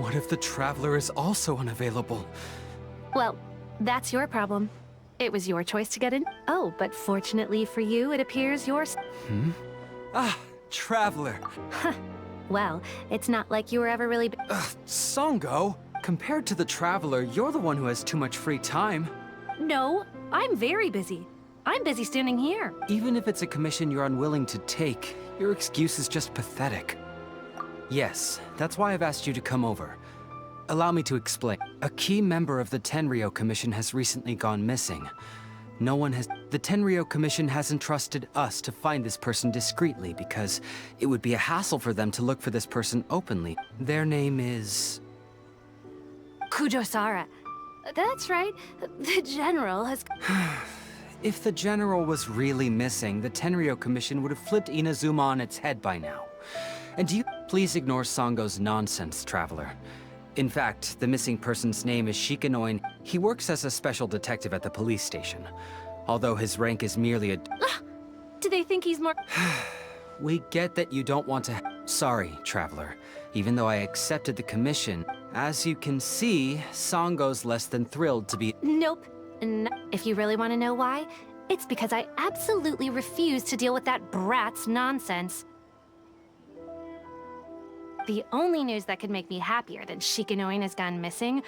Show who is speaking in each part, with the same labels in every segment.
Speaker 1: What if the traveler is also unavailable?
Speaker 2: Well, that's your problem. It was your choice to get in. Oh, but fortunately for you, it appears yours.
Speaker 1: Ah, traveler.
Speaker 2: Well, it's not like you were ever really.
Speaker 1: Sango, compared to the traveler, you're the one who has too much free time.
Speaker 2: No, I'm very busy. I'm busy standing here.
Speaker 1: Even if it's a commission you're unwilling to take, your excuse is just pathetic. Yes, that's why I've asked you to come over. Allow me to explain. A key member of the Tenryou Commission has recently gone missing. No one has... The Tenryou Commission has entrusted us to find this person discreetly because it would be a hassle for them to look for this person openly. Their name is...
Speaker 2: Kujosara. That's right. The General has...
Speaker 1: If the General was really missing, the Tenryou Commission would have flipped Inazuma on its head by now. And do you... Please ignore Sango's nonsense, Traveler. In fact, the missing person's name is Shikanoin. He works as a special detective at the police station. Although his rank is merely a...
Speaker 2: Do they think he's more...
Speaker 1: We get that you don't want to... Sorry, Traveler. Even though I accepted the commission, as you can see, Sango's less than thrilled to be...
Speaker 2: Nope. If you really want to know why, it's because I absolutely refuse to deal with that brat's nonsense. The only news that could make me happier than Shikanoin has gone missing...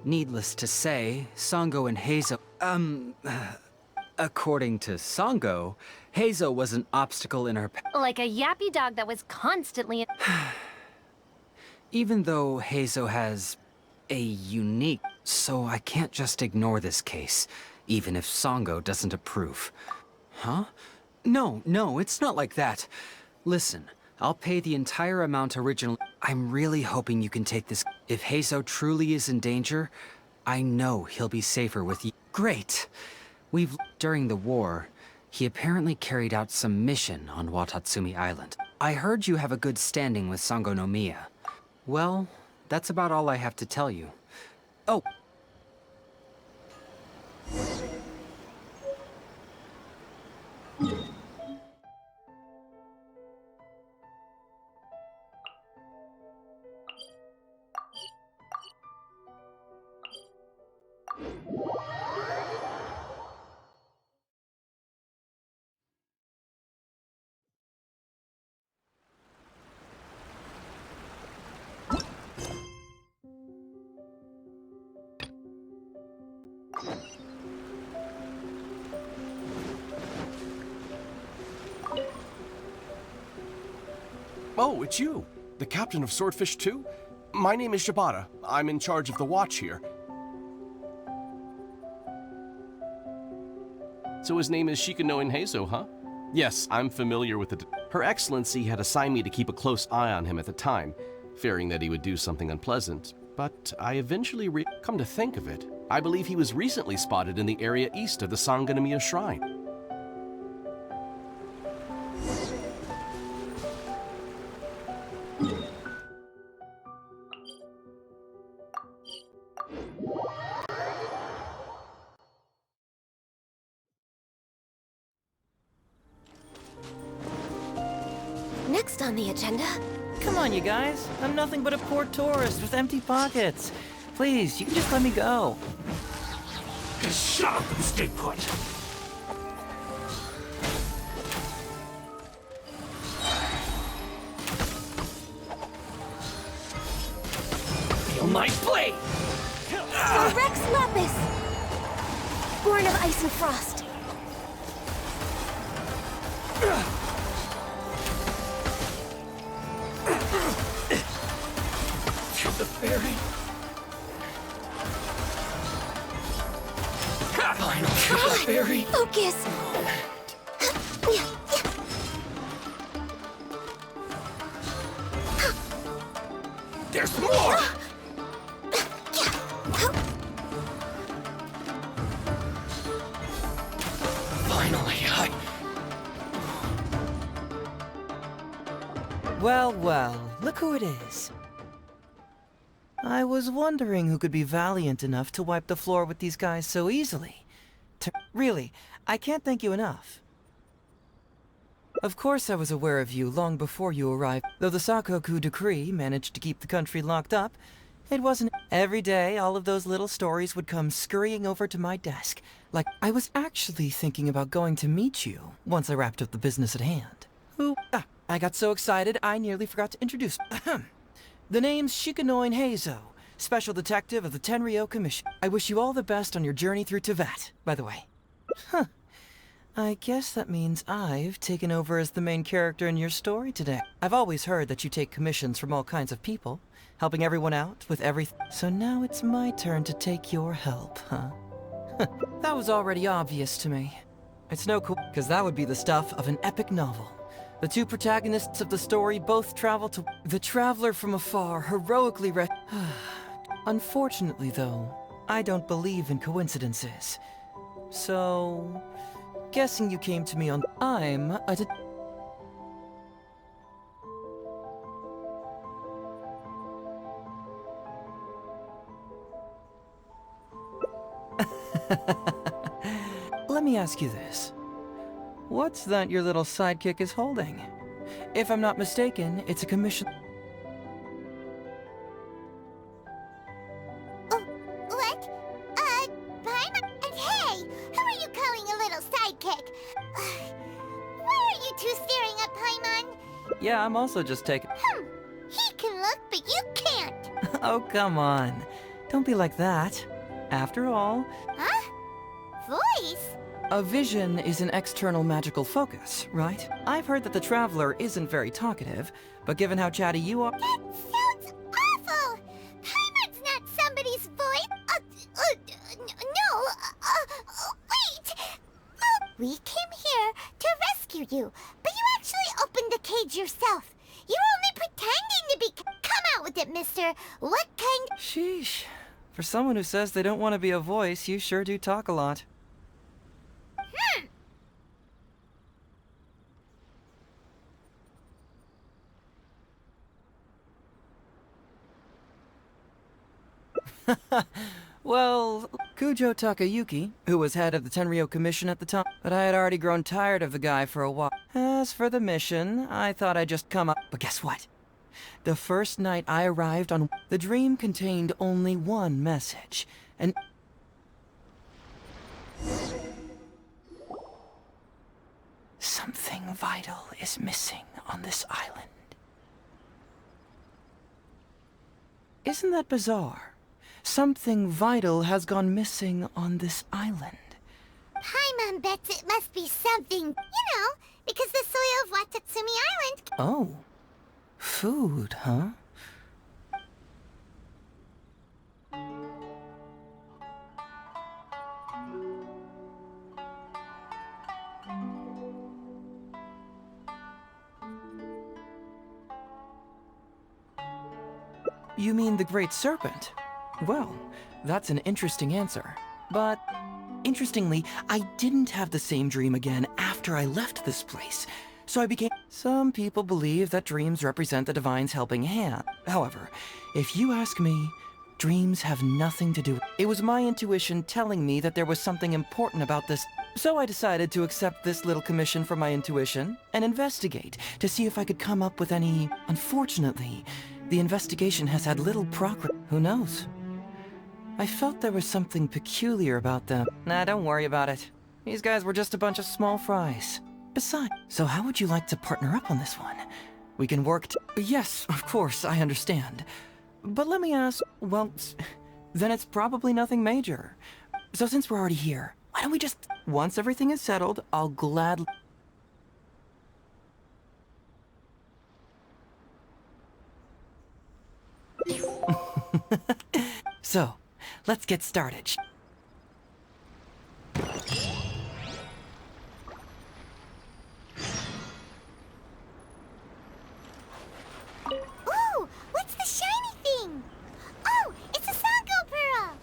Speaker 1: Needless to say, Sango and Heizou... According to Sango, Heizou was an obstacle in her path.
Speaker 2: Like a yappy dog that was constantly...
Speaker 1: Even though Heizou has a unique... So I can't just ignore this case, even if Sango doesn't approve. Huh? No, it's not like that. Listen... I'll pay the entire amount originally. I'm really hoping you can take this. If Heizou truly is in danger, I know he'll be safer with you. Great! During the war, he apparently carried out some mission on Watatsumi Island. I heard you have a good standing with Sangonomiya. Well, that's about all I have to tell you. Oh!
Speaker 3: Oh, it's you! The captain of Swordfish 2? My name is Shibata. I'm in charge of the watch here. So his name is Shikanoin Heizou, huh? Yes, I'm familiar with the... Her Excellency had assigned me to keep a close eye on him at the time, fearing that he would do something unpleasant. But I eventually come to think of it, I believe he was recently spotted in the area east of the Sangonomiya Shrine.
Speaker 4: Next on the agenda...
Speaker 5: Come on, you guys. I'm nothing but a poor tourist with empty pockets. Please, you can just let me go.
Speaker 6: Just shut up and stay put. Feel my blade!
Speaker 4: Rex Lapis! Born of ice and frost.
Speaker 6: Feel the fairy. Final feel the fairy.
Speaker 4: Focus!
Speaker 6: There's more! Finally,
Speaker 5: Well, look who it is. I was wondering who could be valiant enough to wipe the floor with these guys so easily. Really, I can't thank you enough. Of course I was aware of you long before you arrived. Though the Sakoku decree managed to keep the country locked up, it wasn't. Every day, all of those little stories would come scurrying over to my desk. Like, I was actually thinking about going to meet you once I wrapped up the business at hand. I got so excited I nearly forgot to introduce. The name's Shikanoin Heizou, Special Detective of the Tenryou Commission. I wish you all the best on your journey through Teyvat, by the way. I guess that means I've taken over as the main character in your story today. I've always heard that you take commissions from all kinds of people, helping everyone out with everything. So now it's my turn to take your help, huh? That was already obvious to me. It's no cool, because that would be the stuff of an epic novel. The two protagonists of the story both travel to... The traveler from afar heroically Unfortunately, though, I don't believe in coincidences. So... Guessing you came to me on... I'm a... Let me ask you this. What's that your little sidekick is holding? If I'm not mistaken, it's a commission...
Speaker 4: What? Paimon? And hey! Who are you calling a little sidekick? Why are you two staring at Paimon?
Speaker 5: Yeah, I'm also just taking...
Speaker 4: He can look, but you can't!
Speaker 5: Oh, come on. Don't be like that. After all,
Speaker 4: Huh? Voice?
Speaker 5: a vision is an external magical focus, right? I've heard that the Traveler isn't very talkative, but given how chatty you are...
Speaker 4: That sounds awful! Paimon's not somebody's voice! Wait! We came here to rescue you, but you actually opened the cage yourself. You're only pretending to be... Come out with it, mister! What kind...
Speaker 5: Sheesh. For someone who says they don't want to be a voice, you sure do talk a lot. Well, Kujo Takayuki, who was head of the Tenryou Commission at the time, but I had already grown tired of the guy for a while. As for the mission, I thought I'd just come up. But guess what? The first night I arrived on... The dream contained only one message, and... Something vital is missing on this island. Isn't that bizarre? Something vital has gone missing on this island.
Speaker 4: Paimon bets it must be something, because the soil of Watatsumi Island...
Speaker 5: Oh. Food, huh? You mean the Great Serpent? Well, that's an interesting answer. But, interestingly, I didn't have the same dream again after I left this place. So I became... Some people believe that dreams represent the Divine's helping hand. However, if you ask me, dreams have nothing to do... It was my intuition telling me that there was something important about this. So I decided to accept this little commission from my intuition and investigate to see if I could come up with any... Unfortunately, the investigation has had little progress. Who knows? I felt there was something peculiar about them. Nah, don't worry about it. These guys were just a bunch of small fries. Besides, so how would you like to partner up on this one? We can work Yes, of course, I understand. But let me ask, well, then it's probably nothing major. So since we're already here, why don't we just... Once everything is settled, I'll gladly... So, let's get started.
Speaker 4: Ooh, what's the shiny thing? Oh, it's a Sango pearl!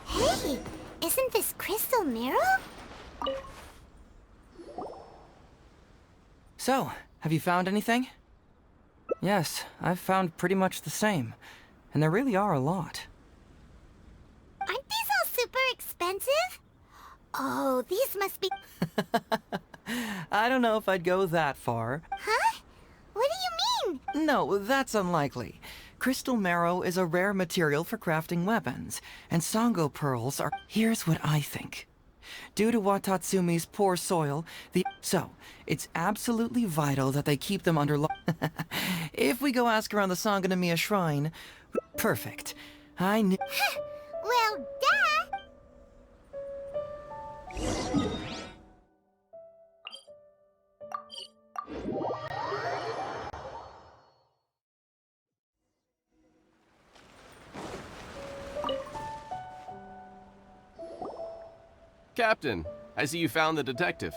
Speaker 4: Hey, isn't this crystal mirror?
Speaker 5: So, have you found anything? Yes, I've found pretty much the same. And there really are a lot.
Speaker 4: Aren't these all super expensive? Oh, these must be...
Speaker 5: I don't know if I'd go that far.
Speaker 4: Huh? What do you mean?
Speaker 5: No, that's unlikely. Crystal marrow is a rare material for crafting weapons, and Sango pearls are... Here's what I think. Due to Watatsumi's poor soil, So, it's absolutely vital that they keep them under If we go ask around the Sangonomiya shrine... Perfect. I knew...
Speaker 4: Well, duh!
Speaker 3: Captain, I see you found the detective.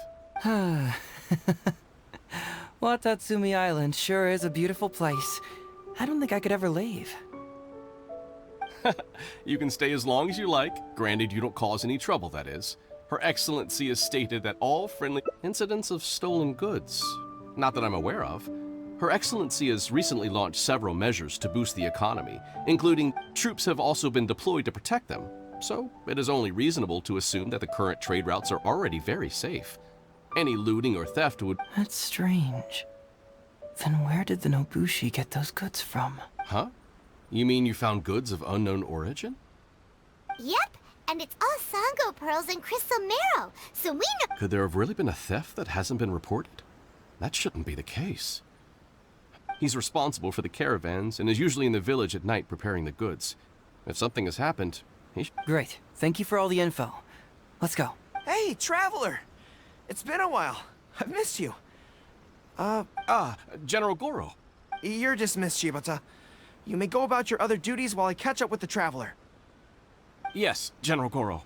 Speaker 5: Watatsumi Island sure is a beautiful place. I don't think I could ever leave.
Speaker 3: You can stay as long as you like, granted you don't cause any trouble, that is. Her Excellency has stated that all friendly incidents of stolen goods, not that I'm aware of. Her Excellency has recently launched several measures to boost the economy, including troops have also been deployed to protect them. So, it is only reasonable to assume that the current trade routes are already very safe. Any looting or theft would...
Speaker 5: That's strange. Then where did the Nobushi get those goods from?
Speaker 3: Huh? You mean you found goods of unknown origin?
Speaker 4: Yep, and it's all Sango pearls and crystal marrow, so we know...
Speaker 3: Could there have really been a theft that hasn't been reported? That shouldn't be the case. He's responsible for the caravans and is usually in the village at night preparing the goods. If something has happened,
Speaker 5: Great. Thank you for all the info. Let's go.
Speaker 7: Hey, traveler! It's been a while. I've missed you.
Speaker 3: General Gorou.
Speaker 7: You're dismissed, Shibata. You may go about your other duties while I catch up with the traveler.
Speaker 3: Yes, General Gorou.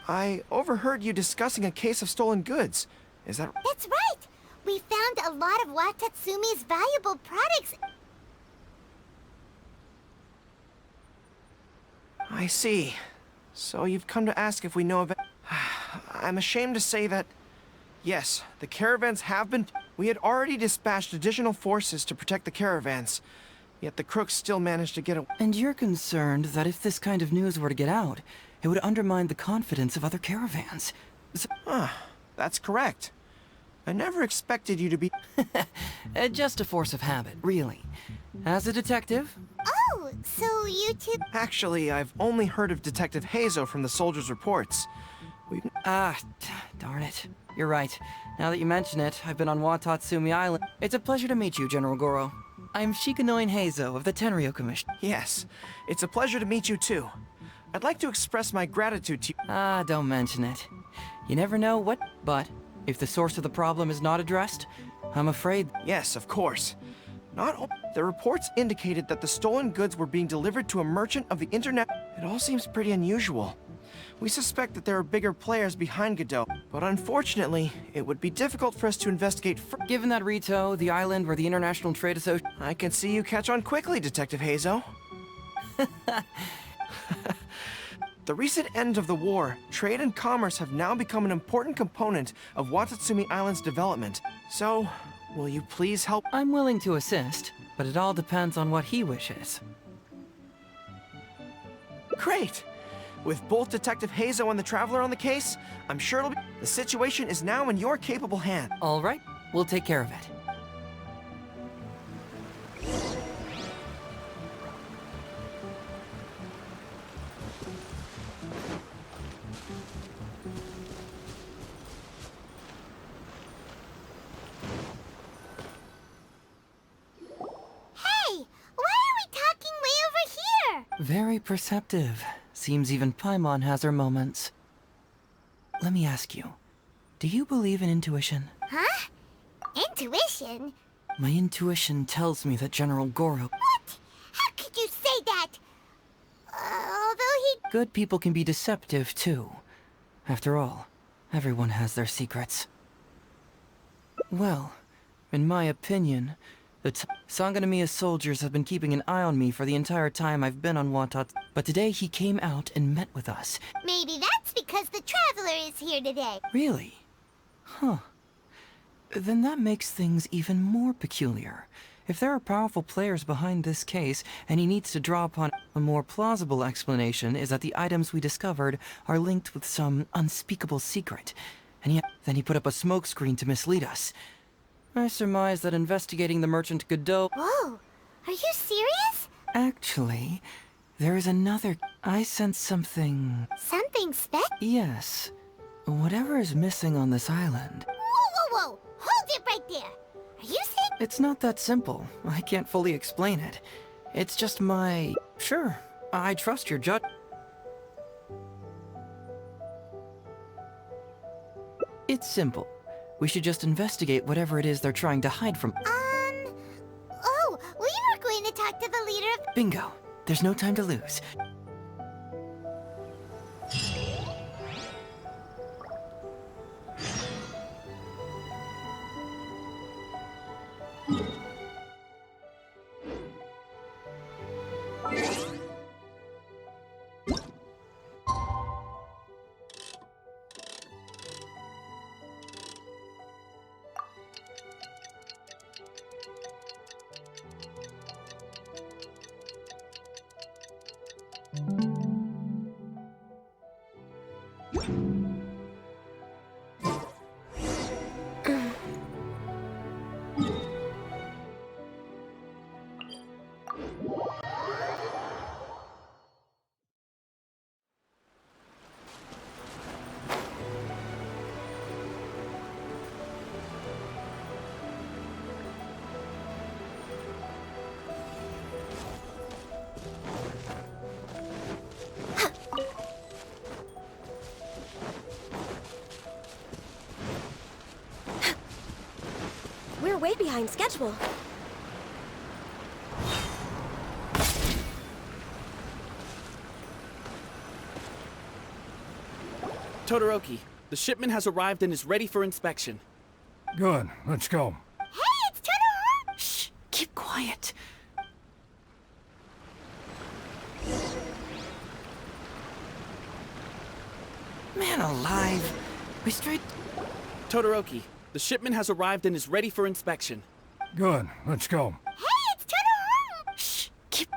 Speaker 7: I overheard you discussing a case of stolen goods. Is that...
Speaker 4: That's right! We found a lot of Watatsumi's valuable products.
Speaker 7: I see. So you've come to ask if we know of it. I'm ashamed to say that... Yes, the caravans have been... We had already dispatched additional forces to protect the caravans. Yet the crooks still managed to get away.
Speaker 5: And you're concerned that if this kind of news were to get out, it would undermine the confidence of other caravans.
Speaker 7: That's correct. I never expected you to be...
Speaker 5: Just a force of habit, really. As a detective...
Speaker 4: Oh, so you two...
Speaker 7: Actually, I've only heard of Detective Heizou from the soldiers' reports.
Speaker 5: Darn it. You're right. Now that you mention it, I've been on Watatsumi Island. It's a pleasure to meet you, General Gorou. I'm Shikanoin Heizou of the Tenryo Commission.
Speaker 7: Yes, it's a pleasure to meet you too. I'd like to express my gratitude to you.
Speaker 5: Don't mention it. You never know what... But, if the source of the problem is not addressed, I'm afraid...
Speaker 7: Yes, of course. The reports indicated that the stolen goods were being delivered to a merchant of the internet. It all seems pretty unusual. We suspect that there are bigger players behind Godot, but unfortunately, it would be difficult for us to investigate
Speaker 5: Given that Rito, the island where the International Trade Association...
Speaker 7: I can see you catch on quickly, Detective Heizou. The recent end of the war, trade and commerce have now become an important component of Watatsumi Island's development. So, will you please help?
Speaker 5: I'm willing to assist, but it all depends on what he wishes.
Speaker 7: Great! With both Detective Heizou and the Traveler on the case, I'm sure it'll be... The situation is now in your capable hand.
Speaker 5: All right, we'll take care of it.
Speaker 4: Hey! Why are we talking way over here?
Speaker 5: Very perceptive. Seems even Paimon has her moments. Let me ask you, do you believe in intuition?
Speaker 4: Huh? Intuition?
Speaker 5: My intuition tells me that General Gorou...
Speaker 4: What? How could you say that? Although he...
Speaker 5: Good people can be deceptive, too. After all, everyone has their secrets. Well, in my opinion, the Sangonomiya soldiers have been keeping an eye on me for the entire time I've been on Watat. But today he came out and met with us.
Speaker 4: Maybe that's because the Traveler is here today.
Speaker 5: Really? Huh. Then that makes things even more peculiar. If there are powerful players behind this case, and he needs to draw upon... A more plausible explanation is that the items we discovered are linked with some unspeakable secret. and then he put up a smokescreen to mislead us. I surmise that investigating the merchant Godot...
Speaker 4: Whoa, are you serious?
Speaker 5: Actually, there is another... I sense something...
Speaker 4: Something
Speaker 5: Yes. Whatever is missing on this island.
Speaker 4: Whoa! Hold it right there! Are you saying...
Speaker 5: It's not that simple. I can't fully explain it. It's just my... Sure, I trust your judge. It's simple. We should just investigate whatever it is they're trying to hide from...
Speaker 4: Oh, we were going to talk to the leader of...
Speaker 5: Bingo. There's no time to lose.
Speaker 8: We're way behind schedule.
Speaker 9: Todoroki, the shipment has arrived and is ready for inspection.
Speaker 6: Good, let's go.
Speaker 4: Hey, it's Totoro!
Speaker 5: Shh! Keep quiet. Man alive. We straight...
Speaker 9: Todoroki, the shipment has arrived and is ready for inspection.
Speaker 6: Good, let's go.
Speaker 4: Hey, it's Totoro!
Speaker 5: Shh! Keep...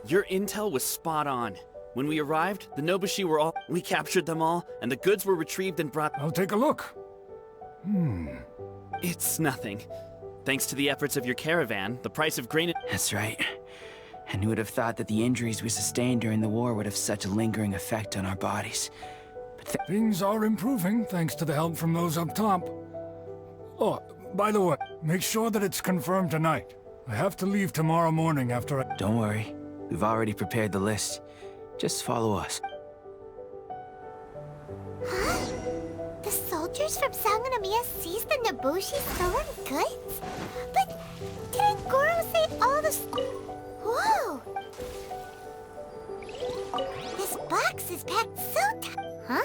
Speaker 9: Your intel was spot on. When we arrived, the Nobushi were all... We captured them all, and the goods were retrieved and brought...
Speaker 6: I'll take a look.
Speaker 9: It's nothing. Thanks to the efforts of your caravan, the price of grain...
Speaker 10: That's right. And who would have thought that the injuries we sustained during the war would have such a lingering effect on our bodies? But
Speaker 6: Things are improving thanks to the help from those up top. Oh, by the way, make sure that it's confirmed tonight. I have to leave tomorrow morning after I...
Speaker 10: don't worry. We've already prepared the list. Just follow us.
Speaker 4: Huh? The soldiers from Sangonomiya seized the Nobushi stolen goods? But didn't Gorou say all the... Whoa! This box is packed so tight. Huh?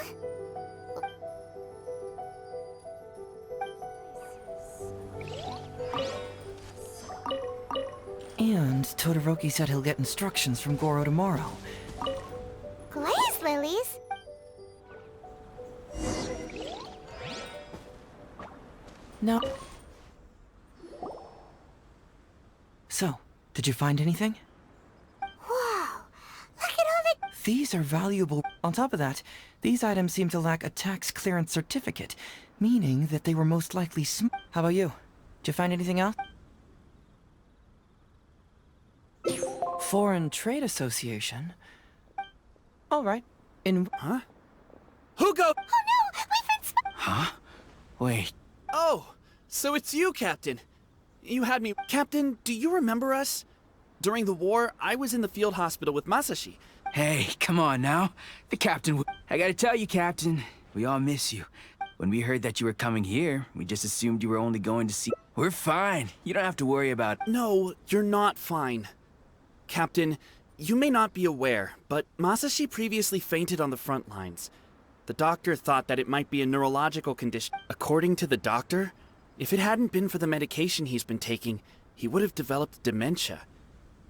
Speaker 5: And Todoroki said he'll get instructions from Gorou tomorrow.
Speaker 4: Glaze lilies?
Speaker 5: Now... So, did you find anything?
Speaker 4: Whoa! Look at all the...
Speaker 5: These are valuable. On top of that, these items seem to lack a tax clearance certificate, meaning that they were most likely How about you? Did you find anything else? Foreign Trade Association? Alright.
Speaker 9: Huh? Hugo!
Speaker 4: Oh no! We've been...
Speaker 10: Huh? Wait.
Speaker 9: Oh, so it's you, Captain. You had me... Captain, do you remember us? During the war, I was in the field hospital with Masashi.
Speaker 10: Hey, come on now. The captain I gotta tell you, Captain, we all miss you. When we heard that you were coming here, we just assumed you were only going to see... We're fine. You don't have to worry about it.
Speaker 9: No, you're not fine. Captain, you may not be aware, but Masashi previously fainted on the front lines. The doctor thought that it might be a neurological condition. According to the doctor, if it hadn't been for the medication he's been taking, he would have developed dementia.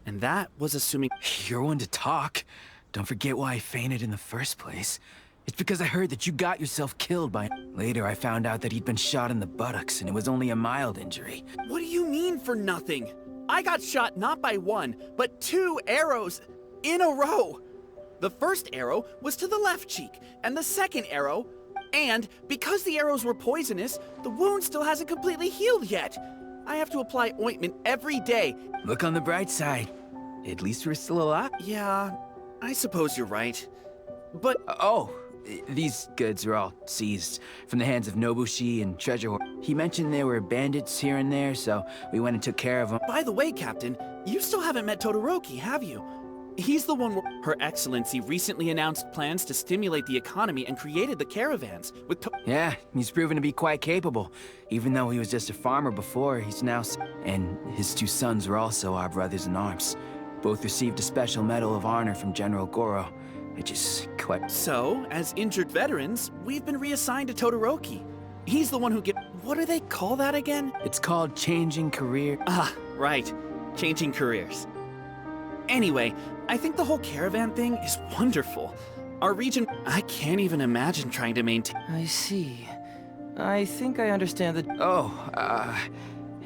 Speaker 9: And that was assuming—
Speaker 10: You're one to talk. Don't forget why I fainted in the first place. It's because I heard that you got yourself killed by— Later, I found out that he'd been shot in the buttocks, and it was only a mild injury.
Speaker 9: What do you mean for nothing? I got shot not by one, but 2 arrows in a row. The first arrow was to the left cheek, and the second arrow— And because the arrows were poisonous, the wound still hasn't completely healed yet. I have to apply ointment every day.
Speaker 10: Look on the bright side. At least we're still alive.
Speaker 9: Yeah, I suppose you're right. But—
Speaker 10: These goods were all seized from the hands of Nobushi and Treasure Hoard. He mentioned there were bandits here and there, so we went and took care of them.
Speaker 9: By the way, Captain, you still haven't met Todoroki, have you? He's the one where Her Excellency recently announced plans to stimulate the economy and created the caravans with
Speaker 10: Yeah, he's proven to be quite capable. Even though he was just a farmer before, he's now— And his 2 sons were also our brothers in arms. Both received a special medal of honor from General Gorou. Which is quite—
Speaker 9: So, as injured veterans, we've been reassigned to Todoroki. He's the one who what do they call that again?
Speaker 10: It's called changing career.
Speaker 9: Ah, right. Changing careers. Anyway, I think the whole caravan thing is wonderful. Our region— I can't even imagine trying to maintain—
Speaker 5: I see. I think I understand the—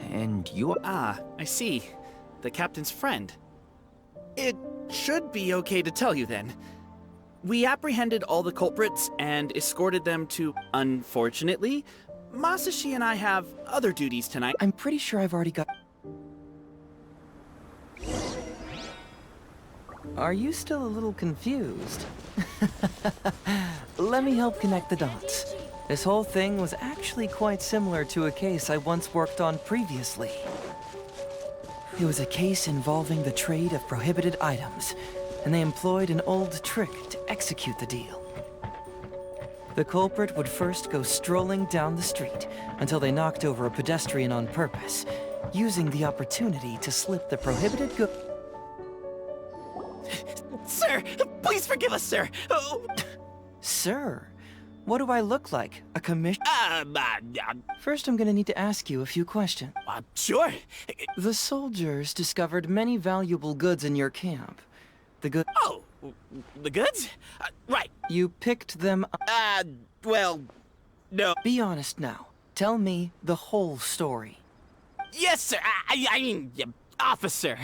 Speaker 10: And you are—
Speaker 9: Ah, I see. The captain's friend. It should be okay to tell you then. We apprehended all the culprits and escorted them to— Unfortunately, Masashi and I have other duties tonight.
Speaker 5: I'm pretty sure I've already got— Are you still a little confused? Let me help connect the dots. This whole thing was actually quite similar to a case I once worked on previously. It was a case involving the trade of prohibited items, and they employed an old trick to execute the deal. The culprit would first go strolling down the street until they knocked over a pedestrian on purpose, using the opportunity to slip the prohibited goods.
Speaker 9: Sir, please forgive us, sir. Oh.
Speaker 5: Sir, what do I look like? A commission? First, I'm gonna need to ask you a few questions.
Speaker 9: Sure.
Speaker 5: The soldiers discovered many valuable goods in your camp. The good—
Speaker 9: Oh, the goods? Right.
Speaker 5: You picked them up.
Speaker 9: Well, no.
Speaker 5: Be honest now. Tell me the whole story.
Speaker 11: Yes, sir. I mean, officer.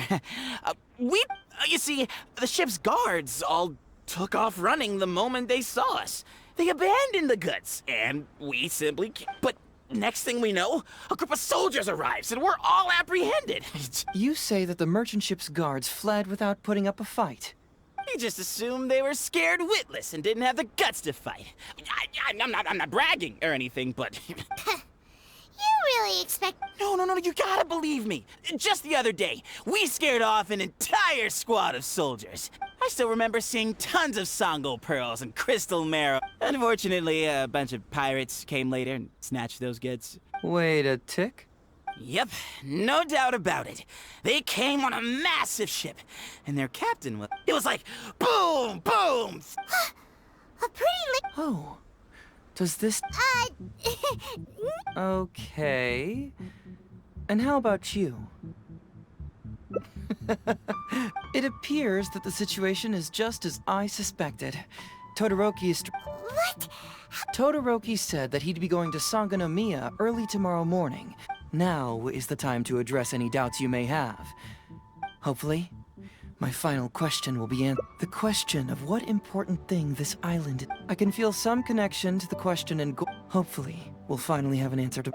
Speaker 11: You see, the ship's guards all took off running the moment they saw us. They abandoned the goods, and we simply can't. But next thing we know, a group of soldiers arrives, and we're all apprehended.
Speaker 5: You say that the merchant ship's guards fled without putting up a fight.
Speaker 11: You just assumed they were scared witless and didn't have the guts to fight. I'm not bragging or anything, but...
Speaker 4: You really expect—
Speaker 11: No, you gotta believe me. Just the other day, we scared off an entire squad of soldiers. I still remember seeing tons of Sango pearls and crystal marrow. Unfortunately, a bunch of pirates came later and snatched those goods.
Speaker 5: Wait a tick.
Speaker 11: Yep, no doubt about it. They came on a massive ship, and their captain was— It was like, boom, boom!
Speaker 4: a pretty
Speaker 5: Oh. Does this— Okay. And how about you? It appears that the situation is just as I suspected. Todoroki is—
Speaker 4: What?
Speaker 5: Todoroki said that he'd be going to Sangonomiya early tomorrow morning. Now is the time to address any doubts you may have. Hopefully, my final question will be the question of what important thing this island— I can feel some connection to the question and hopefully, we'll finally have an answer to—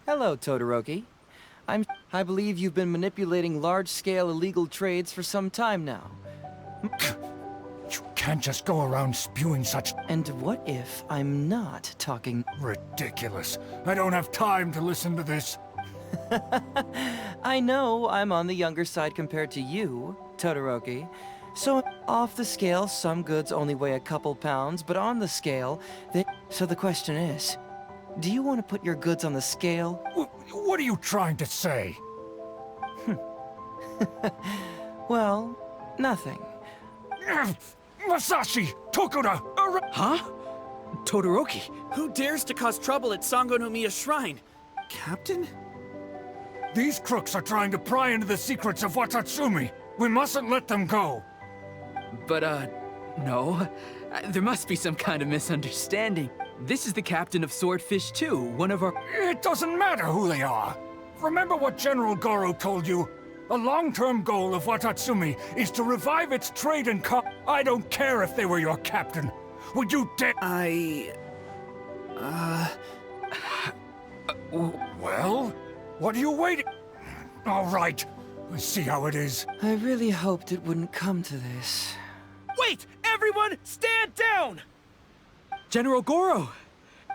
Speaker 5: Hello, Todoroki. I believe you've been manipulating large-scale illegal trades for some time now.
Speaker 6: You can't just go around spewing such
Speaker 5: And what if I'm not talking?
Speaker 6: ridiculous. I don't have time to listen to this.
Speaker 5: I know I'm on the younger side compared to you, Todoroki. So, off the scale, some goods only weigh a couple pounds, but on the scale, they... So the question is, do you want to put your goods on the scale?
Speaker 6: What are you trying to say?
Speaker 5: Well, nothing.
Speaker 6: Masashi! Tokuda!
Speaker 9: Huh? Todoroki, who dares to cause trouble at Sangonomiya Shrine? Captain?
Speaker 6: These crooks are trying to pry into the secrets of Watatsumi. We mustn't let them go.
Speaker 10: But, no. There must be some kind of misunderstanding. This is the captain of Swordfish 2, one of our...
Speaker 6: It doesn't matter who they are. Remember what General Gorou told you? A long-term goal of Watatsumi is to revive its trade and I don't care if they were your captain. Would you dare... Well? What are you waiting... All right. Let's see how it is.
Speaker 5: I really hoped it wouldn't come to this.
Speaker 3: Wait! Everyone, stand down!
Speaker 10: General Gorou!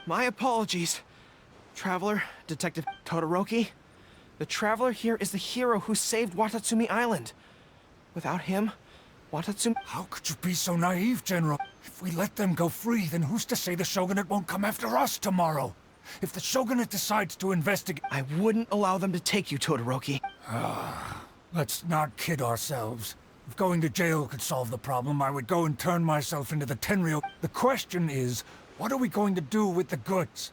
Speaker 7: My apologies. Traveler, Detective Todoroki. The Traveler here is the hero who saved Watatsumi Island. Without him, Watatsumi...
Speaker 6: How could you be so naive, General? If we let them go free, then who's to say the Shogunate won't come after us tomorrow? If the Shogunate decides to investigate...
Speaker 7: I wouldn't allow them to take you, Todoroki.
Speaker 6: Let's not kid ourselves. If going to jail could solve the problem, I would go and turn myself into the Tenryou. The question is, what are we going to do with the goods?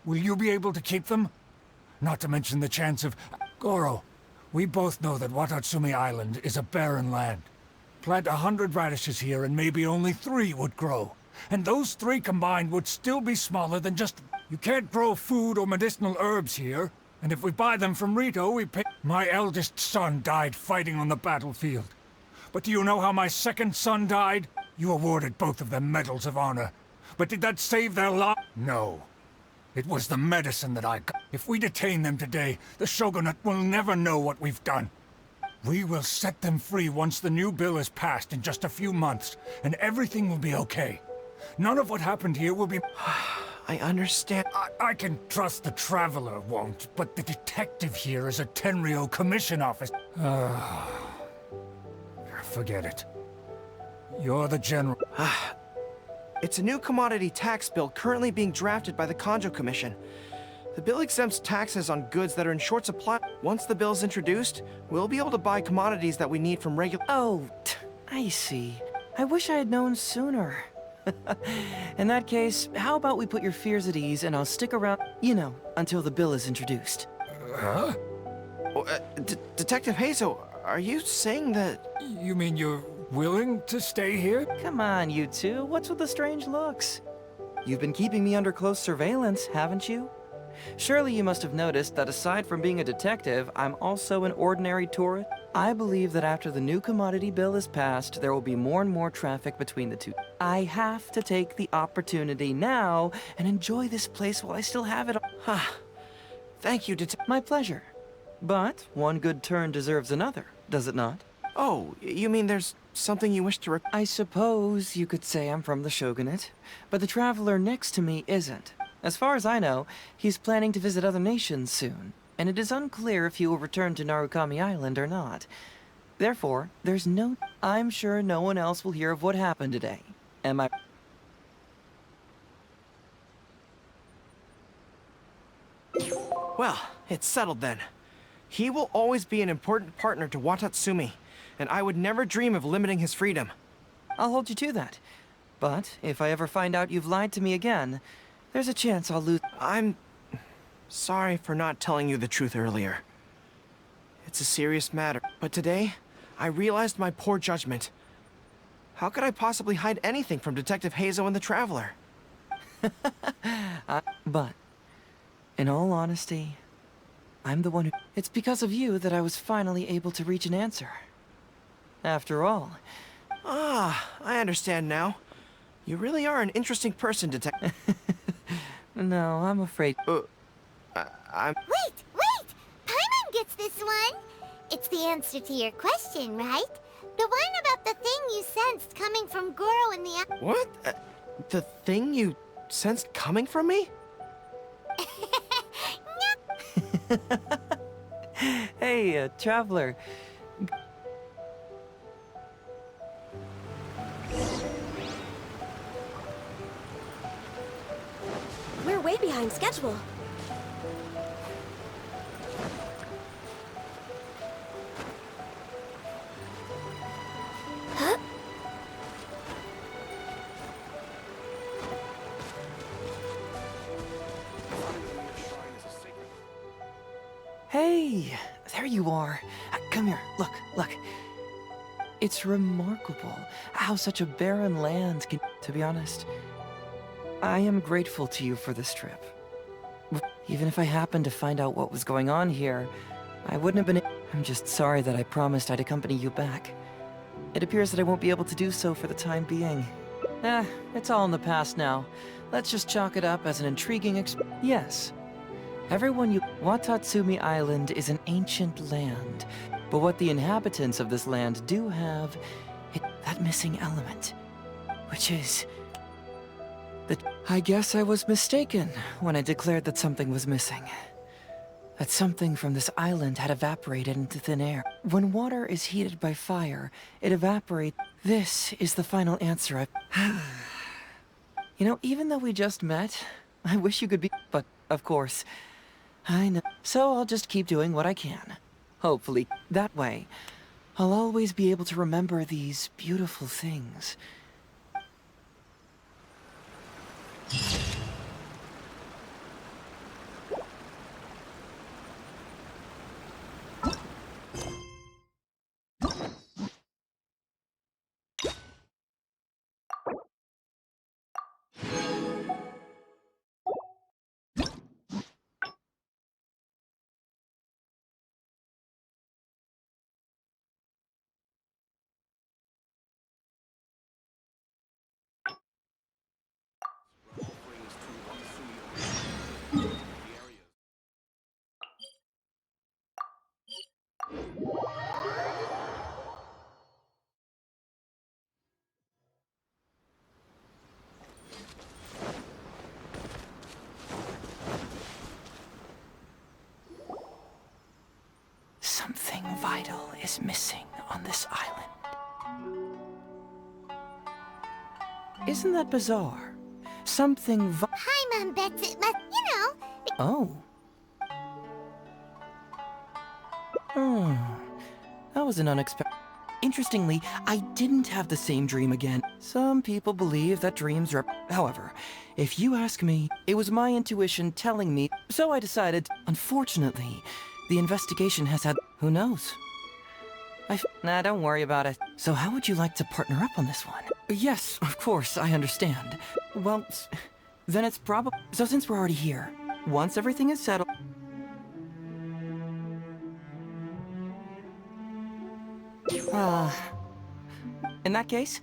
Speaker 6: Will you be able to keep them? Not to mention the chance of... Gorou, we both know that Watatsumi Island is a barren land. Plant 100 radishes here and maybe only 3 would grow. And those 3 combined would still be smaller than just... You can't grow food or medicinal herbs here. And if we buy them from Rito, we pay... My eldest son died fighting on the battlefield. But do you know how my second son died? You awarded both of them medals of honor. But did that save their lives? No. It was the medicine that I got. If we detain them today, the Shogunate will never know what we've done. We will set them free once the new bill is passed in just a few months, and everything will be okay. None of what happened here will be...
Speaker 7: I understand.
Speaker 6: I can trust the Traveler won't, but the detective here is a Tenryou commission office. Forget it. You're the general.
Speaker 7: It's a new commodity tax bill currently being drafted by the Kanjo Commission. The bill exempts taxes on goods that are in short supply. Once the bill is introduced, we'll be able to buy commodities that we need from regular...
Speaker 5: Oh, I see. I wish I had known sooner. In that case, how about we put your fears at ease and I'll stick around, you know, until the bill is introduced.
Speaker 6: Huh?
Speaker 7: Detective Heizou, are you saying that...
Speaker 6: You mean you're willing to stay here?
Speaker 5: Come on, you two. What's with the strange looks? You've been keeping me under close surveillance, haven't you? Surely you must have noticed that aside from being a detective, I'm also an ordinary tourist. I believe that after the new commodity bill is passed, there will be more and more traffic between the two. I have to take the opportunity now and enjoy this place while I still have it.
Speaker 7: Thank you,
Speaker 5: My pleasure. But one good turn deserves another, does it not?
Speaker 7: Oh, you mean there's something you wish to...
Speaker 5: I suppose you could say I'm from the Shogunate, but the Traveler next to me isn't. As far as I know, he's planning to visit other nations soon, and it is unclear if he will return to Narukami Island or not. Therefore, there's no... I'm sure no one else will hear of what happened today. Am I...
Speaker 7: Well, it's settled then. He will always be an important partner to Watatsumi, and I would never dream of limiting his freedom.
Speaker 5: I'll hold you to that. But if I ever find out you've lied to me again, there's a chance I'll lose...
Speaker 7: I'm sorry for not telling you the truth earlier. It's a serious matter, but today, I realized my poor judgment. How could I possibly hide anything from Detective Heizou and the Traveler?
Speaker 5: But, in all honesty, I'm the one who... It's because of you that I was finally able to reach an answer. After all...
Speaker 7: Ah, I understand now. You really are an interesting person, Detective.
Speaker 5: No, I'm afraid...
Speaker 7: I'm...
Speaker 4: Wait! Paimon gets this one! It's the answer to your question, right? The one about the thing you sensed coming from Gorou in the...
Speaker 7: What? The thing you sensed coming from me?
Speaker 5: Hey, Traveler.
Speaker 8: We're way behind schedule. Huh?
Speaker 5: Hey, there you are. Come here, look. It's remarkable how such a barren land can... To be honest, I am grateful to you for this trip. Even if I happened to find out what was going on here, I wouldn't have been... I'm just sorry that I promised I'd accompany you back. It appears that I won't be able to do so for the time being. It's all in the past now. Let's just chalk it up as an intriguing Yes. Everyone Watatsumi Island is an ancient land, but what the inhabitants of this land do have is that missing element, which is... I guess I was mistaken when I declared that something was missing. That something from this island had evaporated into thin air. When water is heated by fire, it evaporates. This is the final answer You know, even though we just met, I wish you could be... But, of course, I know. So I'll just keep doing what I can. Hopefully, that way, I'll always be able to remember these beautiful things. Something vital is missing on this island. Isn't that bizarre? Something
Speaker 4: Paimon bets it must,
Speaker 5: Oh. That was an unexpected... Interestingly, I didn't have the same dream again. Some people believe that dreams are... However, if you ask me, it was my intuition telling me, so I decided. Unfortunately, the investigation has had... Who knows? Nah, don't worry about it. So how would you like to partner up on this one? Yes, of course, I understand. Well, then it's probably... So since we're already here, once everything is settled... In that case,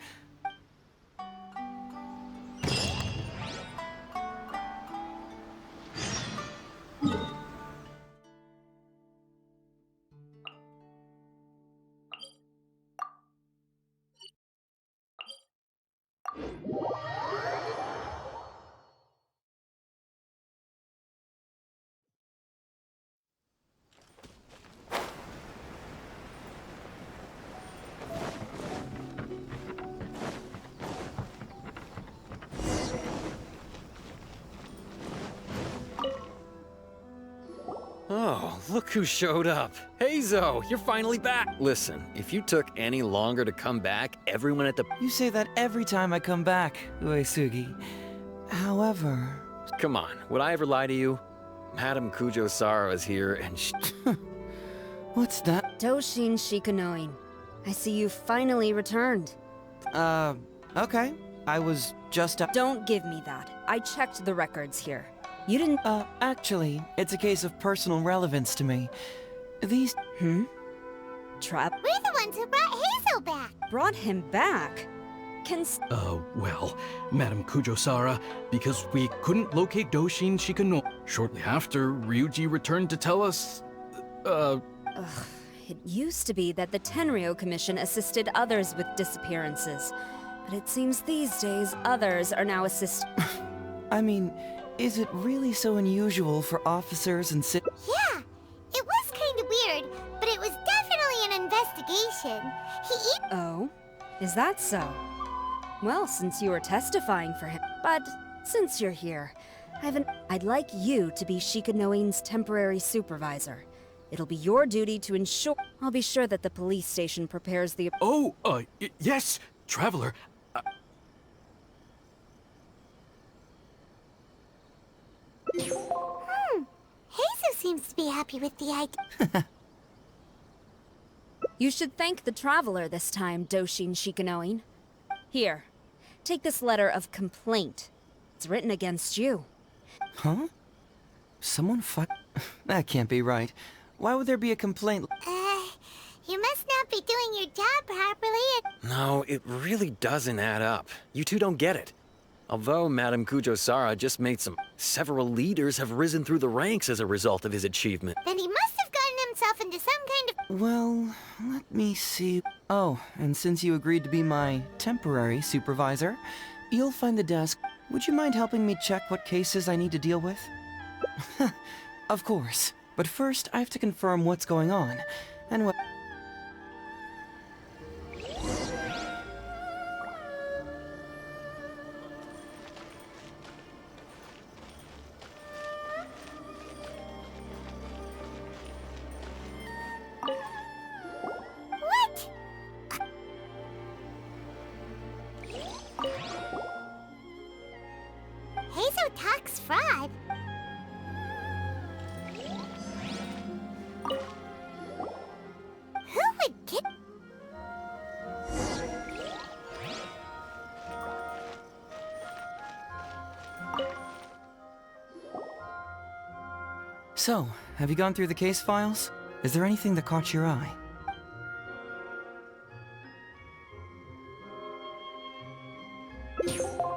Speaker 12: Oh, look who showed up. Heizou, you're finally back. Listen, if you took any longer to come back, everyone at the...
Speaker 5: You say that every time I come back, Uesugi. However...
Speaker 12: Come on, would I ever lie to you? Madame Kujo-Sara is here and
Speaker 5: What's that?
Speaker 8: Doshin Shikanoin. I see you finally returned.
Speaker 5: Okay. I was just...
Speaker 8: Don't give me that. I checked the records here. You didn't...
Speaker 5: Actually, it's a case of personal relevance to me. These...
Speaker 8: Trap?
Speaker 4: We're the ones who brought Heizou back.
Speaker 8: Brought him back?
Speaker 13: Well, Madame Kujo-Sara, because we couldn't locate Doshin Shikanoin. Shortly after, Ryuji returned to tell us,
Speaker 8: It used to be that the Tenryo Commission assisted others with disappearances. But it seems these days, others are now
Speaker 5: I mean, is it really so unusual for officers and
Speaker 4: Yeah, it was kind of weird, but it was definitely an investigation.
Speaker 8: Oh? Is that so? Well, since you were testifying for him... But since you're here, I'd like you to be Shikanoin's temporary supervisor. It'll be your duty to ensure... I'll be sure that the police station prepares the...
Speaker 13: Yes, Traveler.
Speaker 4: Heizou seems to be happy with the idea.
Speaker 8: You should thank the Traveler this time, Doshin Shikanoin. Here, take this letter of complaint. It's written against you.
Speaker 5: Huh? Someone That can't be right. Why would there be a complaint?
Speaker 4: You must not be doing your job properly.
Speaker 12: No, it really doesn't add up. You two don't get it. Although Madame Kujo-Sara just made several leaders have risen through the ranks as a result of his achievement.
Speaker 4: Then he must have gotten himself into some kind of...
Speaker 5: Well, let me see. Oh, and since you agreed to be my temporary supervisor, you'll find the desk. Would you mind helping me check what cases I need to deal with? Of course. But first, I have to confirm what's going on, and what...
Speaker 4: What? Heizou talks fraud. Who would get...
Speaker 5: So, have you gone through the case files? Is there anything that caught your eye?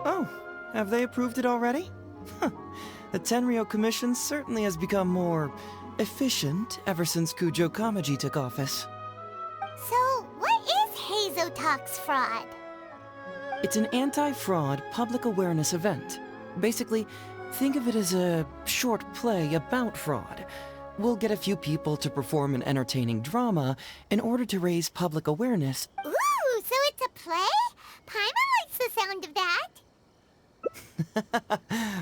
Speaker 5: Oh, have they approved it already? Huh. The Tenryo Commission certainly has become more efficient ever since Kujo Kamaji took office.
Speaker 4: So, what is Heizou Talks Fraud?
Speaker 5: It's an anti-fraud public awareness event. Basically, think of it as a short play about fraud. We'll get a few people to perform an entertaining drama in order to raise public awareness.
Speaker 4: Ooh, so it's a play? Paimon likes the sound of that.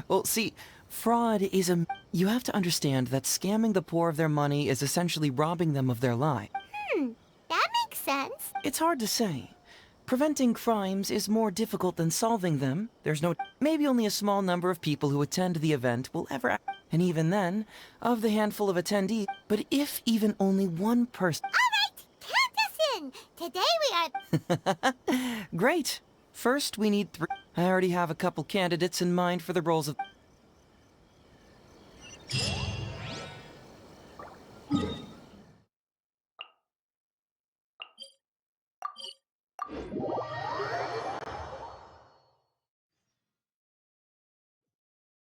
Speaker 5: Well, see, fraud is a... You have to understand that scamming the poor of their money is essentially robbing them of their life.
Speaker 4: That makes sense.
Speaker 5: It's hard to say. Preventing crimes is more difficult than solving them. There's no... Maybe only a small number of people who attend the event will ever... And even then, of the handful of attendees... But if even only one person...
Speaker 4: All right, count us in. Today we are...
Speaker 5: Great. First, we need 3... I already have a couple candidates in mind for the roles of...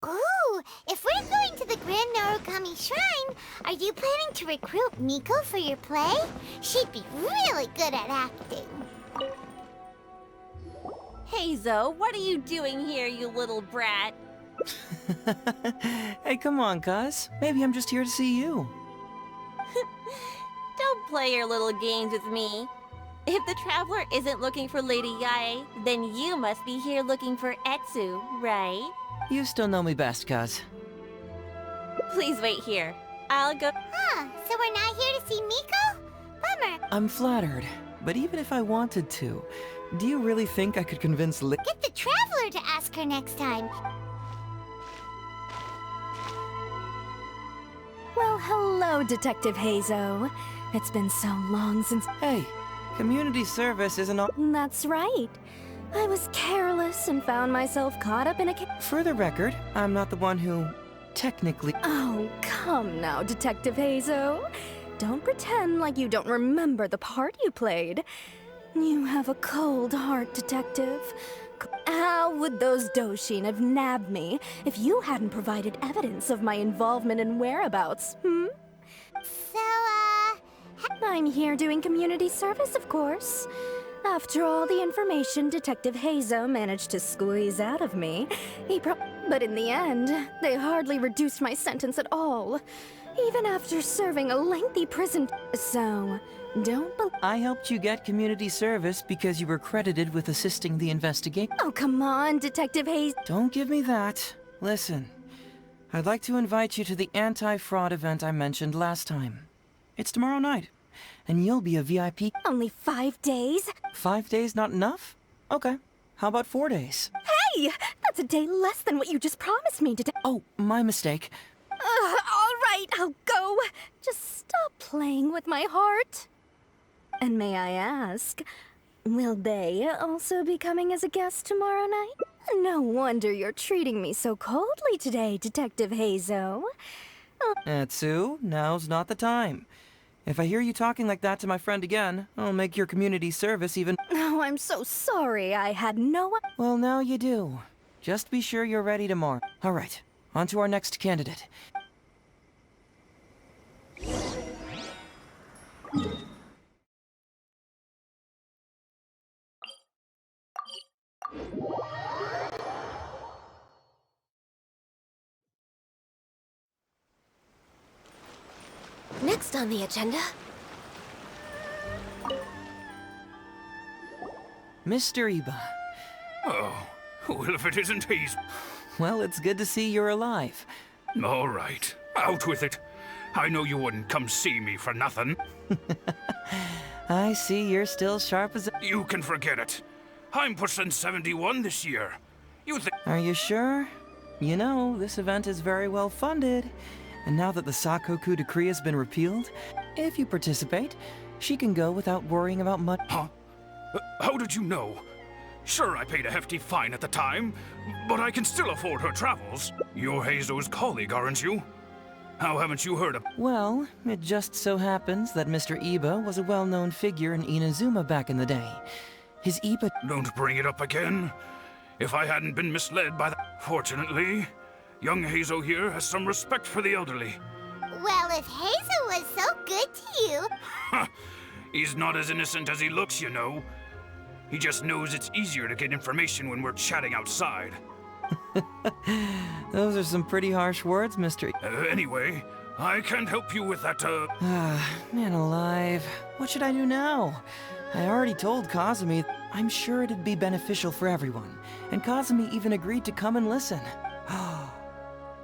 Speaker 4: Ooh, if we're going to the Grand Narukami Shrine, are you planning to recruit Miko for your play? She'd be really good at acting.
Speaker 14: Heizou, what are you doing here, you little brat?
Speaker 5: Hey, come on, cuz. Maybe I'm just here to see you.
Speaker 14: Don't play your little games with me. If the Traveler isn't looking for Lady Yae, then you must be here looking for Etsu, right?
Speaker 5: You still know me best, cuz.
Speaker 14: Please wait here. I'll go.
Speaker 4: Huh, so we're not here to see Miko? Bummer.
Speaker 5: I'm flattered, but even if I wanted to, do you really think I could convince
Speaker 4: Get the Traveler to ask her next time.
Speaker 2: Well, hello, Detective Heizou. It's been so long since...
Speaker 5: Hey, community service isn't all...
Speaker 2: That's right. I was careless and found myself caught up in a...
Speaker 5: For the record, I'm not the one who... technically...
Speaker 2: Oh, come now, Detective Heizou. Don't pretend like you don't remember the part you played. You have a cold heart, Detective. How would those Doshin have nabbed me if you hadn't provided evidence of my involvement and whereabouts,
Speaker 4: So,
Speaker 2: I'm here doing community service, of course. After all the information Detective Heizou managed to squeeze out of me, but in the end, they hardly reduced my sentence at all. Even after serving a lengthy prison... So, don't
Speaker 5: I helped you get community service because you were credited with assisting the investigation.
Speaker 2: Oh, come on, Detective Heizou.
Speaker 5: Don't give me that. Listen, I'd like to invite you to the anti-fraud event I mentioned last time. It's tomorrow night, and you'll be a VIP.
Speaker 2: Only 5 days?
Speaker 5: 5 days not enough? Okay. How about 4 days?
Speaker 2: Hey! That's a day less than what you just promised me,
Speaker 5: Oh, my mistake.
Speaker 2: All right, I'll go. Just stop playing with my heart. And may I ask, will they also be coming as a guest tomorrow night? No wonder you're treating me so coldly today, Detective Heizou.
Speaker 5: Atsu, now's not the time. If I hear you talking like that to my friend again, I'll make your community service even...
Speaker 2: Oh, I'm so sorry. I had no...
Speaker 5: Well, now you do. Just be sure you're ready tomorrow. All right, on to our next candidate.
Speaker 2: Next on the agenda...
Speaker 5: Mr. Iba.
Speaker 6: Oh, well, if it isn't he's...
Speaker 5: Well, it's good to see you're alive.
Speaker 6: All right, out with it. I know you wouldn't come see me for nothing.
Speaker 5: I see you're still sharp as...
Speaker 6: You can forget it. I'm pushing 71 this year. You think...
Speaker 5: Are you sure? You know, this event is very well funded. And now that the Sakoku decree has been repealed, if you participate, she can go without worrying about money.
Speaker 6: Huh? How did you know? Sure, I paid a hefty fine at the time, but I can still afford her travels. You're Heizou's colleague, aren't you? How haven't you heard of...
Speaker 5: Well, it just so happens that Mr. Iba was a well-known figure in Inazuma back in the day. His Iba...
Speaker 6: Don't bring it up again. If I hadn't been misled by the... Fortunately, young Heizou here has some respect for the elderly.
Speaker 4: Well, if Heizou was so good to you...
Speaker 6: He's not as innocent as he looks, you know. He just knows it's easier to get information when we're chatting outside.
Speaker 5: Those are some pretty harsh words, Mr.
Speaker 6: Anyway, I can't help you with that,
Speaker 5: Man alive. What should I do now? I already told Kazumi I'm sure it'd be beneficial for everyone. And Kazumi even agreed to come and listen.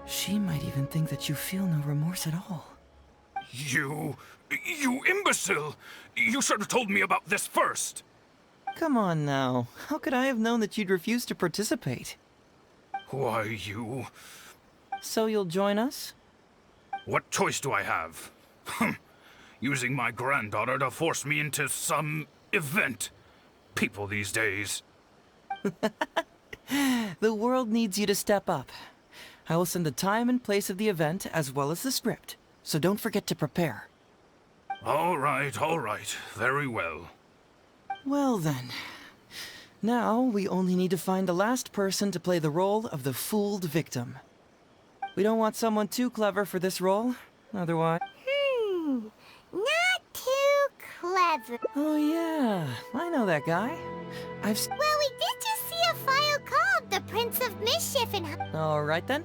Speaker 5: She might even think that you feel no remorse at all.
Speaker 6: You imbecile! You should have told me about this first!
Speaker 5: Come on now. How could I have known that you'd refuse to participate?
Speaker 6: Why, you...
Speaker 5: So you'll join us?
Speaker 6: What choice do I have? Using my granddaughter to force me into some event. People these days.
Speaker 5: The world needs you to step up. I will send the time and place of the event as well as the script, so don't forget to prepare.
Speaker 6: All right, very well.
Speaker 5: Well then. Now, we only need to find the last person to play the role of the fooled victim. We don't want someone too clever for this role, otherwise...
Speaker 4: Not too clever.
Speaker 5: Oh yeah, I know that guy.
Speaker 4: Well, we did just see a file called the Prince of Mischief in...
Speaker 5: Alright then.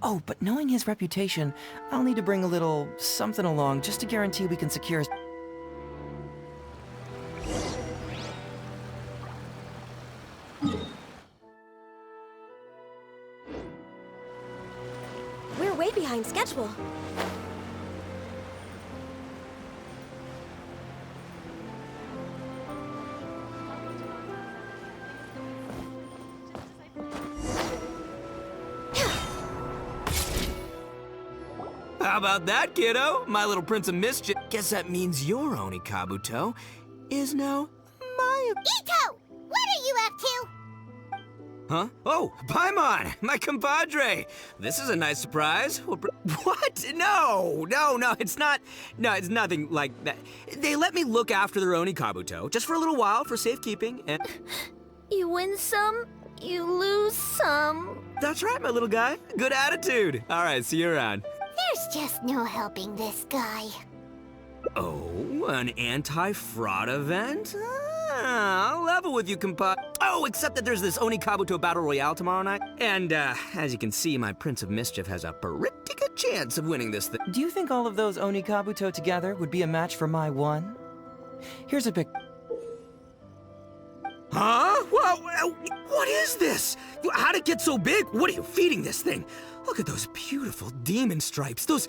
Speaker 5: Oh, but knowing his reputation, I'll need to bring a little something along just to guarantee we can secure his...
Speaker 2: We're way behind schedule.
Speaker 11: How about that, kiddo? My little Prince of Mischief. Guess that means your Onikabuto is now my...
Speaker 4: Ito! What are you up to?
Speaker 11: Huh? Oh, Paimon, my compadre. This is a nice surprise. What? No, it's not. No, it's nothing like that. They let me look after their Onikabuto just for a little while for safekeeping, and...
Speaker 14: You win some, you lose some.
Speaker 11: That's right, my little guy. Good attitude. All right, see you around.
Speaker 4: There's just no helping this guy.
Speaker 11: Oh, an anti-fraud event? I'll level with you, compa. Oh, except that there's this Onikabuto Battle Royale tomorrow night. And, as you can see, my Prince of Mischief has a pretty good chance of winning this thing.
Speaker 5: Do you think all of those Onikabuto together would be a match for my one? Here's a pic.
Speaker 11: Huh? What is this? How'd it get so big? What are you feeding this thing? Look at those beautiful demon stripes. Those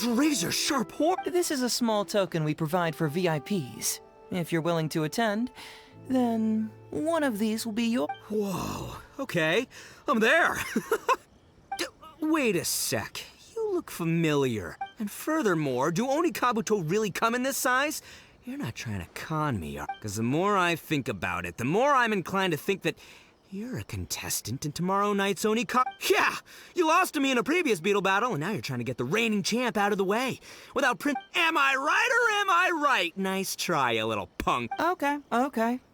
Speaker 11: razor-sharp horns.
Speaker 5: This is a small token we provide for VIPs. If you're willing to attend, then one of these will be your...
Speaker 11: Whoa, okay, I'm there. Wait a sec, you look familiar. And furthermore, do Onikabuto really come in this size? You're not trying to con me, because the more I think about it, the more I'm inclined to think that you're a contestant in tomorrow night's Yeah, you lost to me in a previous Beetle battle, and now you're trying to get the reigning champ out of the way. Without Am I right or am I right? Nice try, you little punk.
Speaker 5: Okay.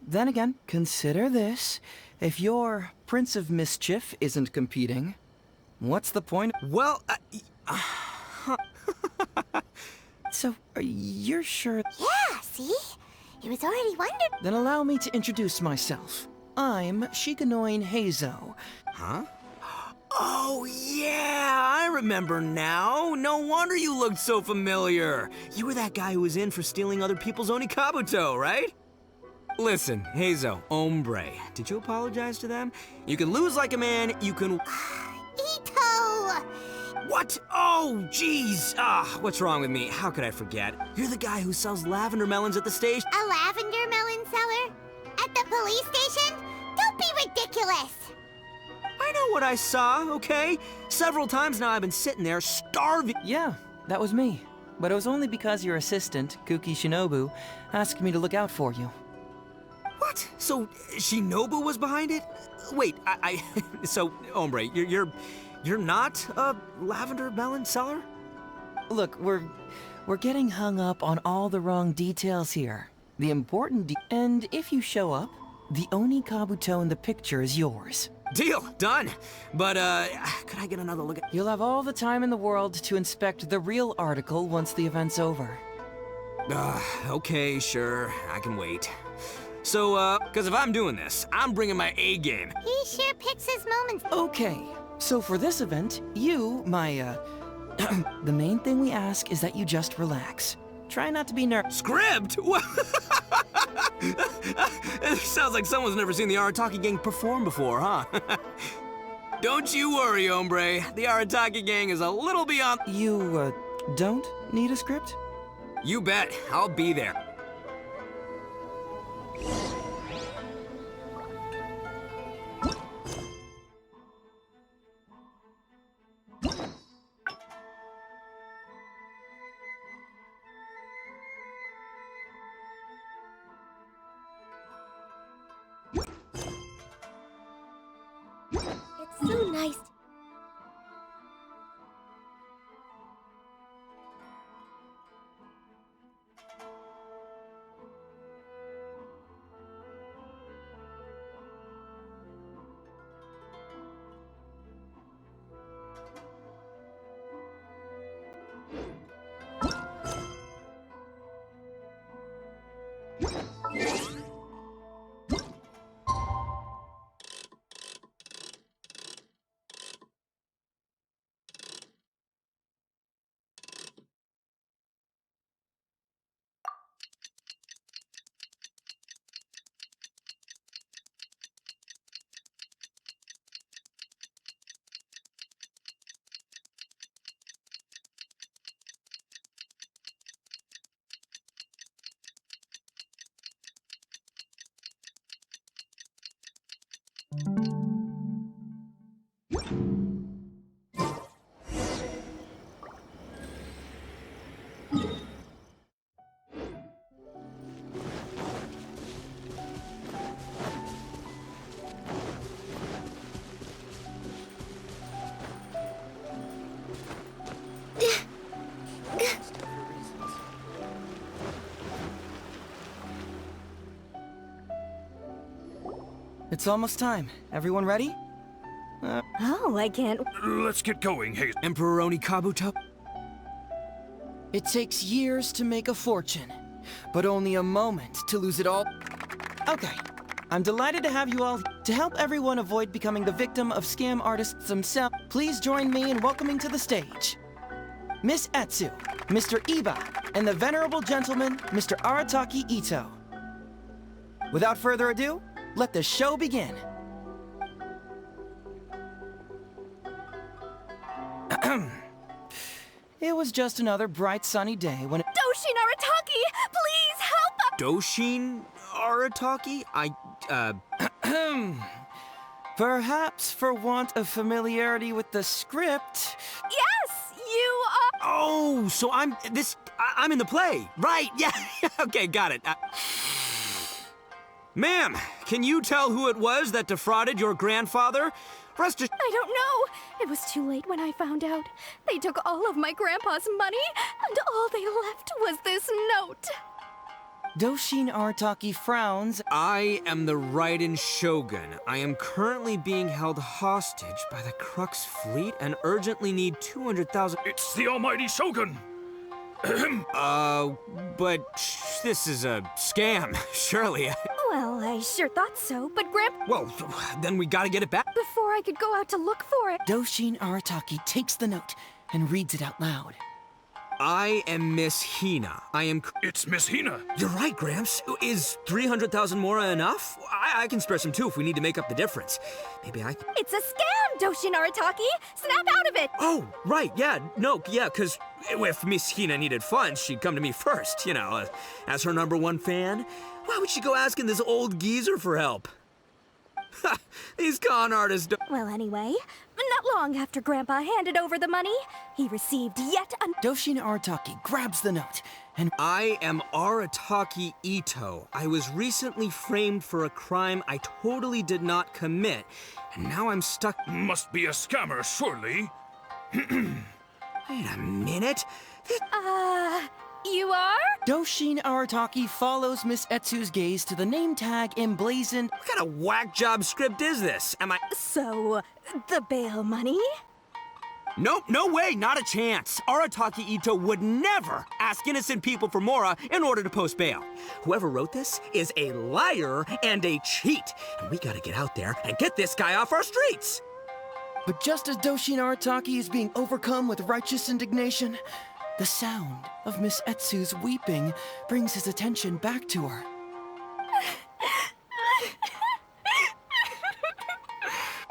Speaker 5: Then again, consider this. If your Prince of Mischief isn't competing, what's the point?
Speaker 11: Well,
Speaker 5: So, you're sure?
Speaker 4: Yeah, see? He was already wondering.
Speaker 5: Then allow me to introduce myself. I'm Shikanoin Heizou.
Speaker 11: Huh? Oh, yeah, I remember now. No wonder you looked so familiar. You were that guy who was in for stealing other people's Onikabuto, right? Listen, Heizou, hombre, did you apologize to them? You can lose like a man, you can...
Speaker 4: Ito!
Speaker 11: What? Oh, jeez. What's wrong with me? How could I forget? You're the guy who sells lavender melons at the station.
Speaker 4: A lavender melon seller? At the police station? Don't be ridiculous!
Speaker 11: I know what I saw, okay? Several times now I've been sitting there starving.
Speaker 5: Yeah, that was me. But it was only because your assistant, Kuki Shinobu, asked me to look out for you.
Speaker 11: What? So Shinobu was behind it? Wait, so, hombre, you're not a lavender melon seller?
Speaker 5: Look, we're getting hung up on all the wrong details here. The important and if you show up, the Onikabuto in the picture is yours.
Speaker 11: Deal, done. But, could I get another look at...
Speaker 5: You'll have all the time in the world to inspect the real article once the event's over.
Speaker 11: Okay, sure, I can wait. So, because if I'm doing this, I'm bringing my A game.
Speaker 4: He sure picks his moments.
Speaker 5: Okay, so for this event, you, the main thing we ask is that you just relax. Try not to be
Speaker 11: Script? What? It sounds like someone's never seen the Arataki Gang perform before, huh? Don't you worry, hombre. The Arataki Gang is a little beyond...
Speaker 5: You, don't need a script?
Speaker 11: You bet. I'll be there.
Speaker 14: It's so nice.
Speaker 5: It's almost time. Everyone ready?
Speaker 2: Oh, I can't.
Speaker 6: Let's get going, Heizou.
Speaker 10: Emperor Onikabuto?
Speaker 5: It takes years to make a fortune, but only a moment to lose it all. Okay, I'm delighted to have you all. To help everyone avoid becoming the victim of scam artists themselves, please join me in welcoming to the stage Miss Etsu, Mr. Iba, and the venerable gentleman, Mr. Arataki Ito. Without further ado, let the show begin. It was just another bright sunny day when
Speaker 2: Doshin Arataki, please help us!
Speaker 10: Doshin Arataki?
Speaker 5: Perhaps for want of familiarity with the script.
Speaker 2: Yes, you are.
Speaker 10: Oh, so I'm in the play. Right, yeah. Okay, got it. Ma'am, can you tell who it was that defrauded your grandfather?
Speaker 2: I don't know. It was too late when I found out. They took all of my grandpa's money, and all they left was this note.
Speaker 5: Doshin Arataki frowns.
Speaker 10: I am the Raiden Shogun. I am currently being held hostage by the Crux fleet and urgently need 200,000.
Speaker 6: It's the almighty Shogun!
Speaker 10: But this is a scam, surely.
Speaker 2: Well, I sure thought so, but
Speaker 10: Well, then we gotta get it back.
Speaker 2: Before I could go out to look for it.
Speaker 5: Doshin Arataki takes the note and reads it out loud.
Speaker 10: I am Miss Hina.
Speaker 6: It's Miss Hina.
Speaker 10: You're right, Gramps. Is 300,000 mora enough? I can spare some too if we need to make up the difference. Maybe I can...
Speaker 2: It's a scam, Doshin Arataki! Snap out of it!
Speaker 10: Oh, right, yeah, no, yeah, because if Miss Hina needed funds, she'd come to me first, you know, as her #1 fan. Why would she go asking this old geezer for help? These con artists don't...
Speaker 2: Well, anyway, not long after Grandpa handed over the money, he received yet
Speaker 5: Doshin Arataki grabs the note and...
Speaker 10: I am Arataki Ito. I was recently framed for a crime I totally did not commit, and now I'm stuck...
Speaker 6: Must be a scammer, surely.
Speaker 10: Wait a minute.
Speaker 2: You are?
Speaker 5: Doshin Arataki follows Miss Etsu's gaze to the name tag emblazoned.
Speaker 10: What kind of whack job script is this? Am I...
Speaker 2: So, the bail money?
Speaker 10: Nope, no way, not a chance. Arataki Ito would never ask innocent people for mora in order to post bail. Whoever wrote this is a liar and a cheat. And we gotta get out there and get this guy off our streets.
Speaker 5: But just as Doshin Arataki is being overcome with righteous indignation, the sound of Miss Etsu's weeping brings his attention back to her.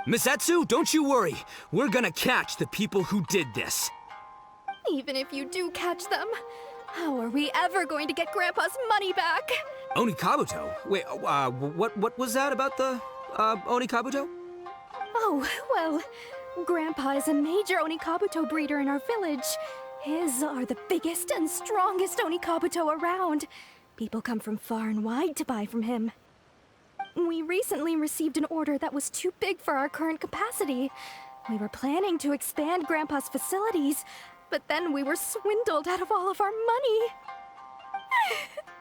Speaker 10: Miss Etsu, don't you worry. We're gonna catch the people who did this.
Speaker 2: Even if you do catch them, how are we ever going to get Grandpa's money back?
Speaker 10: Onikabuto? Wait, what was that about the, Onikabuto?
Speaker 2: Oh, well, Grandpa is a major Onikabuto breeder in our village. His are the biggest and strongest Onikabuto around. People come from far and wide to buy from him. We recently received an order that was too big for our current capacity. We were planning to expand Grandpa's facilities, but then we were swindled out of all of our money.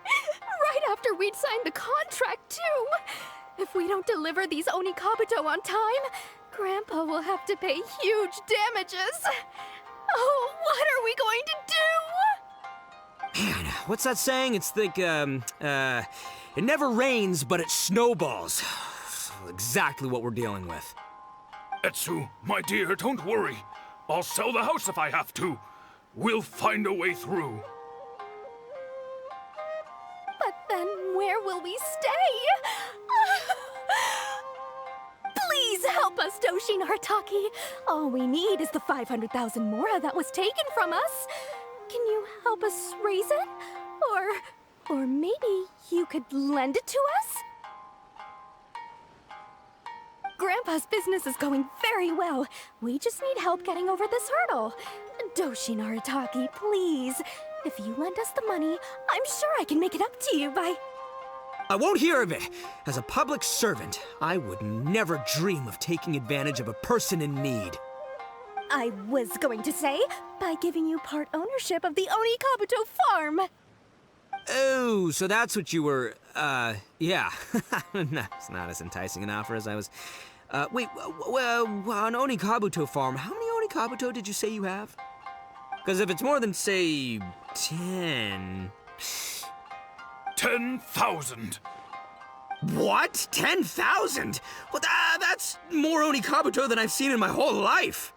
Speaker 2: Right after we'd signed the contract, too. If we don't deliver these Onikabuto on time, Grandpa will have to pay huge damages. Oh, what are we going to do?
Speaker 10: Man, what's that saying? It's like, it never rains, but it snowballs. Exactly what we're dealing with.
Speaker 6: Etsu, my dear, don't worry. I'll sell the house if I have to. We'll find a way through.
Speaker 2: But then where will we stay? Please help us, Doshin Arataki. All we need is the 500,000 mora that was taken from us. Can you help us raise it? Or maybe you could lend it to us? Grandpa's business is going very well. We just need help getting over this hurdle. Doshin Arataki, please. If you lend us the money, I'm sure I can make it up to you by...
Speaker 10: I won't hear of it. As a public servant, I would never dream of taking advantage of a person in need.
Speaker 2: I was going to say, by giving you part ownership of the Onikabuto farm.
Speaker 15: Oh, so that's what you were, yeah. It's not as enticing an offer as I was... wait, on Onikabuto Farm, how many Onikabuto did you say you have? Because if it's more than, say, 10...
Speaker 6: 10,000.
Speaker 15: What? 10,000? Well, that's more Onikabuto than I've seen in my whole life.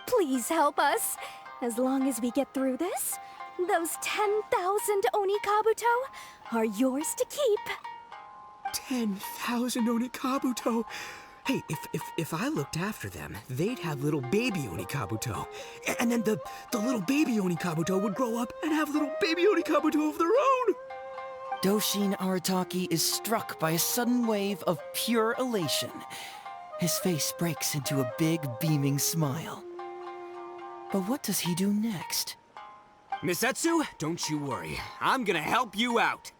Speaker 2: Please help us. As long as we get through this, those 10,000 Onikabuto are yours to keep.
Speaker 15: 10,000 Onikabuto? Hey, if I looked after them, they'd have little baby Onikabuto. And then the little baby Onikabuto would grow up and have little baby Onikabuto of their own.
Speaker 5: Doshin Arataki is struck by a sudden wave of pure elation. His face breaks into a big, beaming smile. But what does he do next?
Speaker 15: Miss Etsu, don't you worry. I'm gonna help you out.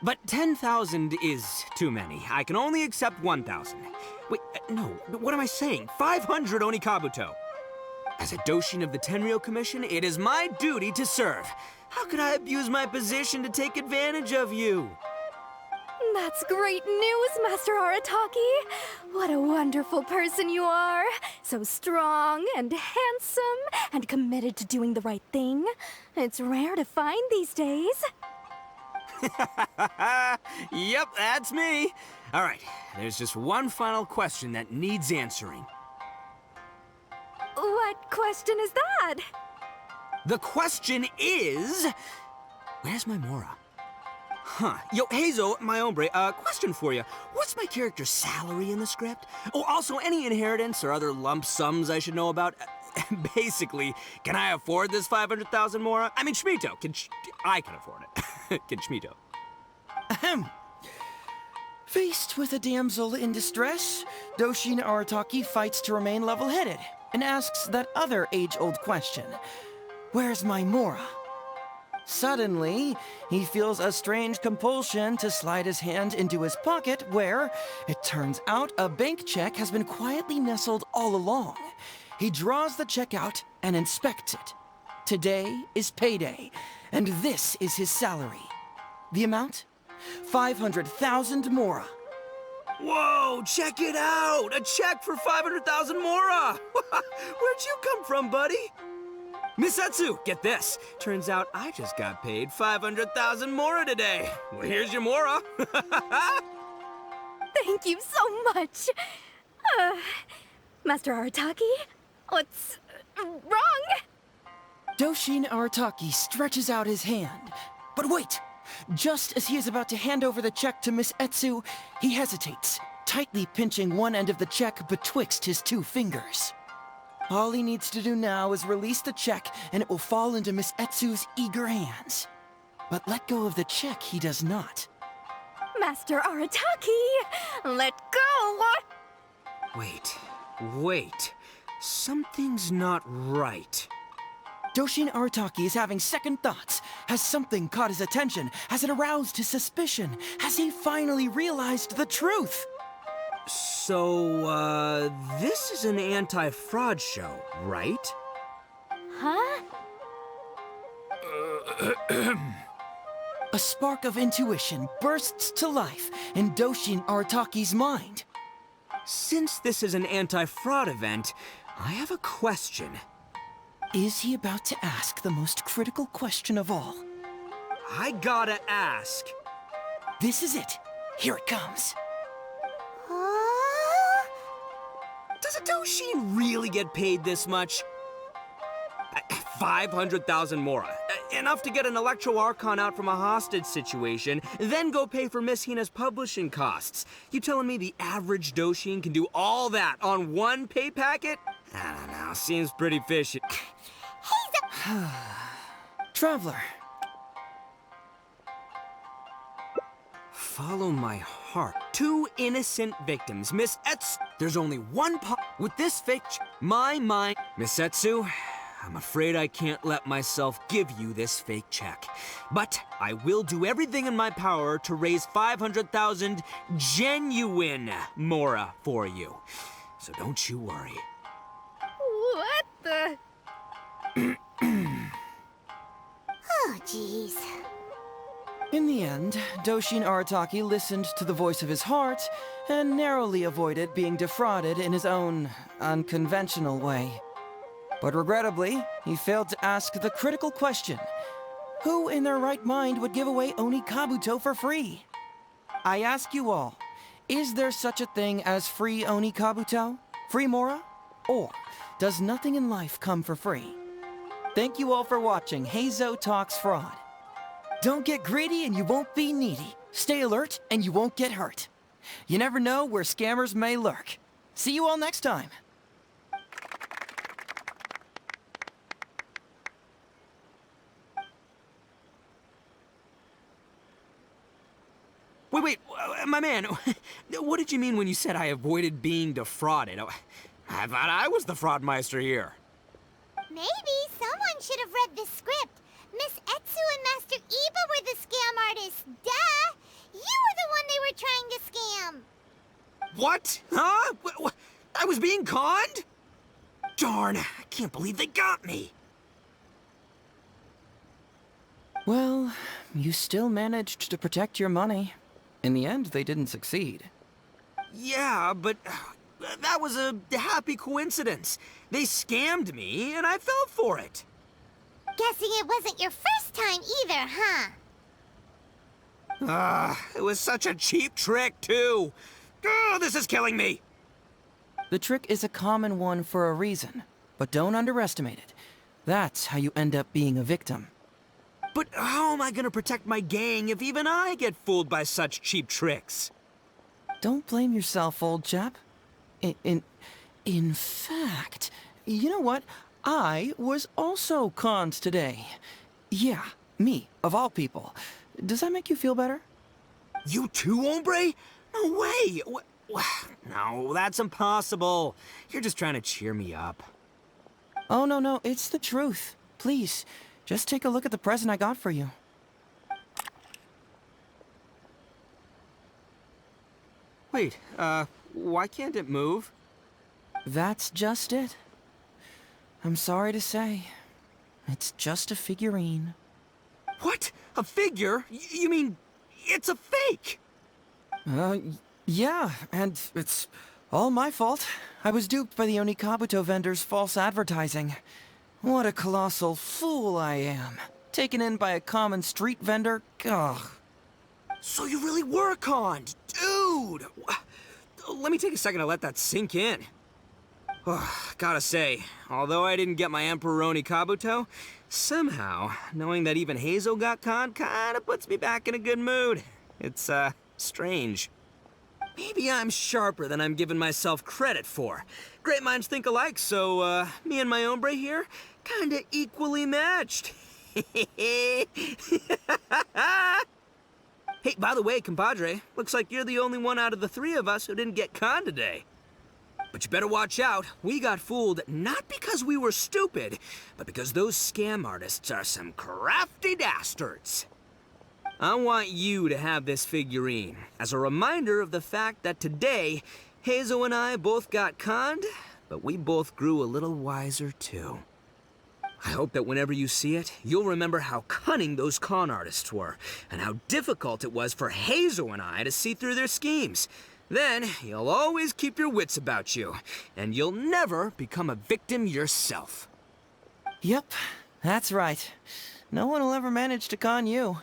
Speaker 15: But 10,000 is too many. I can only accept 1,000. Wait, no, what am I saying? 500 Onikabuto. As a Doshin of the Tenryou Commission, it is my duty to serve. How could I abuse my position to take advantage of you?
Speaker 2: That's great news, Master Arataki. What a wonderful person you are. So strong and handsome and committed to doing the right thing. It's rare to find these days.
Speaker 15: Yep, that's me. All right, there's just one final question that needs answering.
Speaker 2: What question is that?
Speaker 15: The question is... Where's my Mora? Huh. Yo, Heizou, my hombre, question for you. What's my character's salary in the script? Oh, also, any inheritance or other lump sums I should know about? Basically, can I afford this 500,000 Mora? I mean, Shmito, I can afford it. Can Shmito?
Speaker 5: Ahem. Faced with a damsel in distress, Doshin Arataki fights to remain level-headed and asks that other age-old question. Where's my Mora? Suddenly, he feels a strange compulsion to slide his hand into his pocket where, it turns out, a bank check has been quietly nestled all along. He draws the check out and inspects it. Today is payday, and this is his salary. The amount? 500,000 Mora.
Speaker 15: Whoa, check it out! A check for 500,000 Mora! Where'd you come from, buddy? Miss Etsu, get this. Turns out I just got paid 500,000 Mora today. Well, here's your Mora.
Speaker 2: Thank you so much. Master Arataki, what's wrong?
Speaker 5: Doshin Arataki stretches out his hand. But wait! Just as he is about to hand over the check to Miss Etsu, he hesitates, tightly pinching one end of the check betwixt his two fingers. All he needs to do now is release the check, and it will fall into Miss Etsu's eager hands. But let go of the check he does not.
Speaker 2: Master Arataki, let go!
Speaker 15: Wait. Something's not right.
Speaker 5: Doshin Arataki is having second thoughts. Has something caught his attention? Has it aroused his suspicion? Has he finally realized the truth?
Speaker 15: So, this is an anti-fraud show, right?
Speaker 2: Huh?
Speaker 5: A spark of intuition bursts to life in Doshin Arataki's mind.
Speaker 15: Since this is an anti-fraud event, I have a question.
Speaker 5: Is he about to ask the most critical question of all?
Speaker 15: I gotta ask.
Speaker 5: This is it. Here it comes.
Speaker 15: Does a Doshin really get paid this much? 500,000 Mora. Enough to get an Electro Archon out from a hostage situation, then go pay for Miss Hina's publishing costs. You telling me the average Doshin can do all that on one pay packet? I don't know, seems pretty fishy.
Speaker 5: Traveler.
Speaker 15: Follow my heart. 2 innocent victims. Miss Etsu, there's only one with this fake my mind. Miss Etsu, I'm afraid I can't let myself give you this fake check. But I will do everything in my power to raise 500,000 genuine Mora for you. So don't you worry.
Speaker 2: What the?
Speaker 4: Oh, jeez.
Speaker 5: In the end, Doshin Arataki listened to the voice of his heart and narrowly avoided being defrauded in his own unconventional way. But regrettably, he failed to ask the critical question: who in their right mind would give away Oni Kabuto for free? I ask you all, is there such a thing as free Oni Kabuto? Free Mora? Or does nothing in life come for free? Thank you all for watching Heizou Talks Fraud. Don't get greedy and you won't be needy. Stay alert and you won't get hurt. You never know where scammers may lurk. See you all next time.
Speaker 15: Wait, my man, what did you mean when you said I avoided being defrauded? I thought I was the fraudmeister here.
Speaker 4: Maybe someone should have read the script. Miss Etsu and Master Iba were the scam artists. Duh! You were the one they were trying to scam.
Speaker 15: What? Huh? I was being conned? Darn, I can't believe they got me.
Speaker 5: Well, you still managed to protect your money. In the end, they didn't succeed.
Speaker 15: Yeah, but that was a happy coincidence. They scammed me, and I fell for it.
Speaker 4: Guessing it wasn't your first time either, huh?
Speaker 15: It was such a cheap trick, too. Oh, this is killing me.
Speaker 5: The trick is a common one for a reason, but don't underestimate it. That's how you end up being a victim.
Speaker 15: But how am I gonna protect my gang if even I get fooled by such cheap tricks?
Speaker 5: Don't blame yourself, old chap. In fact, you know what? I was also conned today. Yeah, me, of all people. Does that make you feel better?
Speaker 15: You too, hombre? No way! No, that's impossible. You're just trying to cheer me up.
Speaker 5: Oh, no, it's the truth. Please, just take a look at the present I got for you.
Speaker 15: Wait, why can't it move?
Speaker 5: That's just it. I'm sorry to say, it's just a figurine.
Speaker 15: What? A figure? You mean, it's a fake?
Speaker 5: Yeah, and it's all my fault. I was duped by the Onikabuto vendor's false advertising. What a colossal fool I am. Taken in by a common street vendor? Ugh.
Speaker 15: So you really were conned, dude! Let me take a second to let that sink in. Gotta say, although I didn't get my Emperor Oni Kabuto, somehow, knowing that even Heizou got conned kinda puts me back in a good mood. It's, strange. Maybe I'm sharper than I'm giving myself credit for. Great minds think alike, so, me and my hombre here, kinda equally matched. Hey, by the way, compadre, looks like you're the only one out of the three of us who didn't get conned today. But you better watch out. We got fooled not because we were stupid, but because those scam artists are some crafty dastards. I want you to have this figurine as a reminder of the fact that today, Heizou and I both got conned, but we both grew a little wiser too. I hope that whenever you see it, you'll remember how cunning those con artists were, and how difficult it was for Heizou and I to see through their schemes. Then, you'll always keep your wits about you, and you'll never become a victim yourself.
Speaker 5: Yep, that's right. No one will ever manage to con you.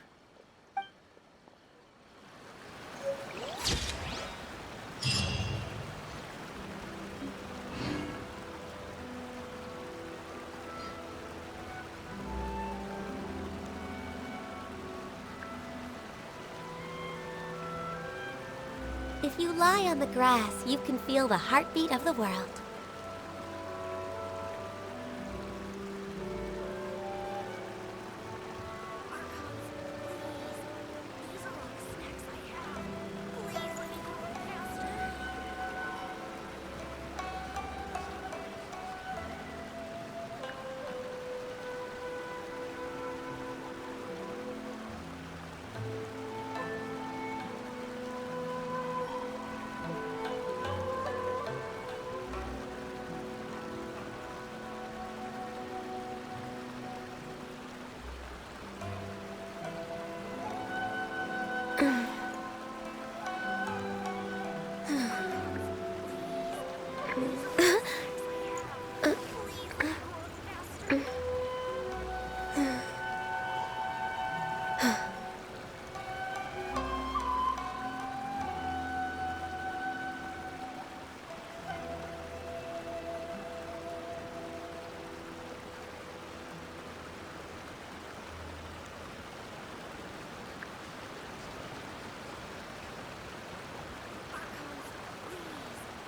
Speaker 4: If you lie on the grass, you can feel the heartbeat of the world.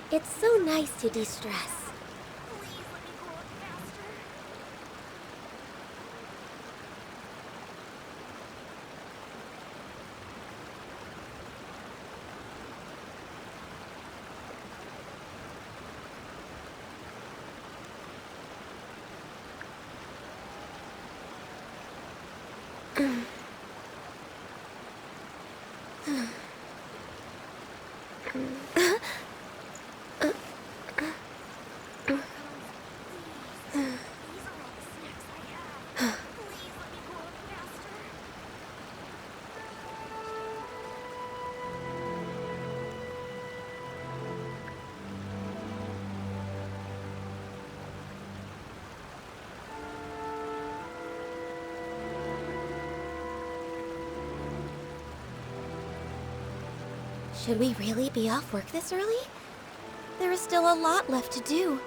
Speaker 4: It's so nice to de-stress. Should we really be off work this early? There is still a lot left to do.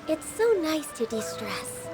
Speaker 4: It's so nice to de-stress.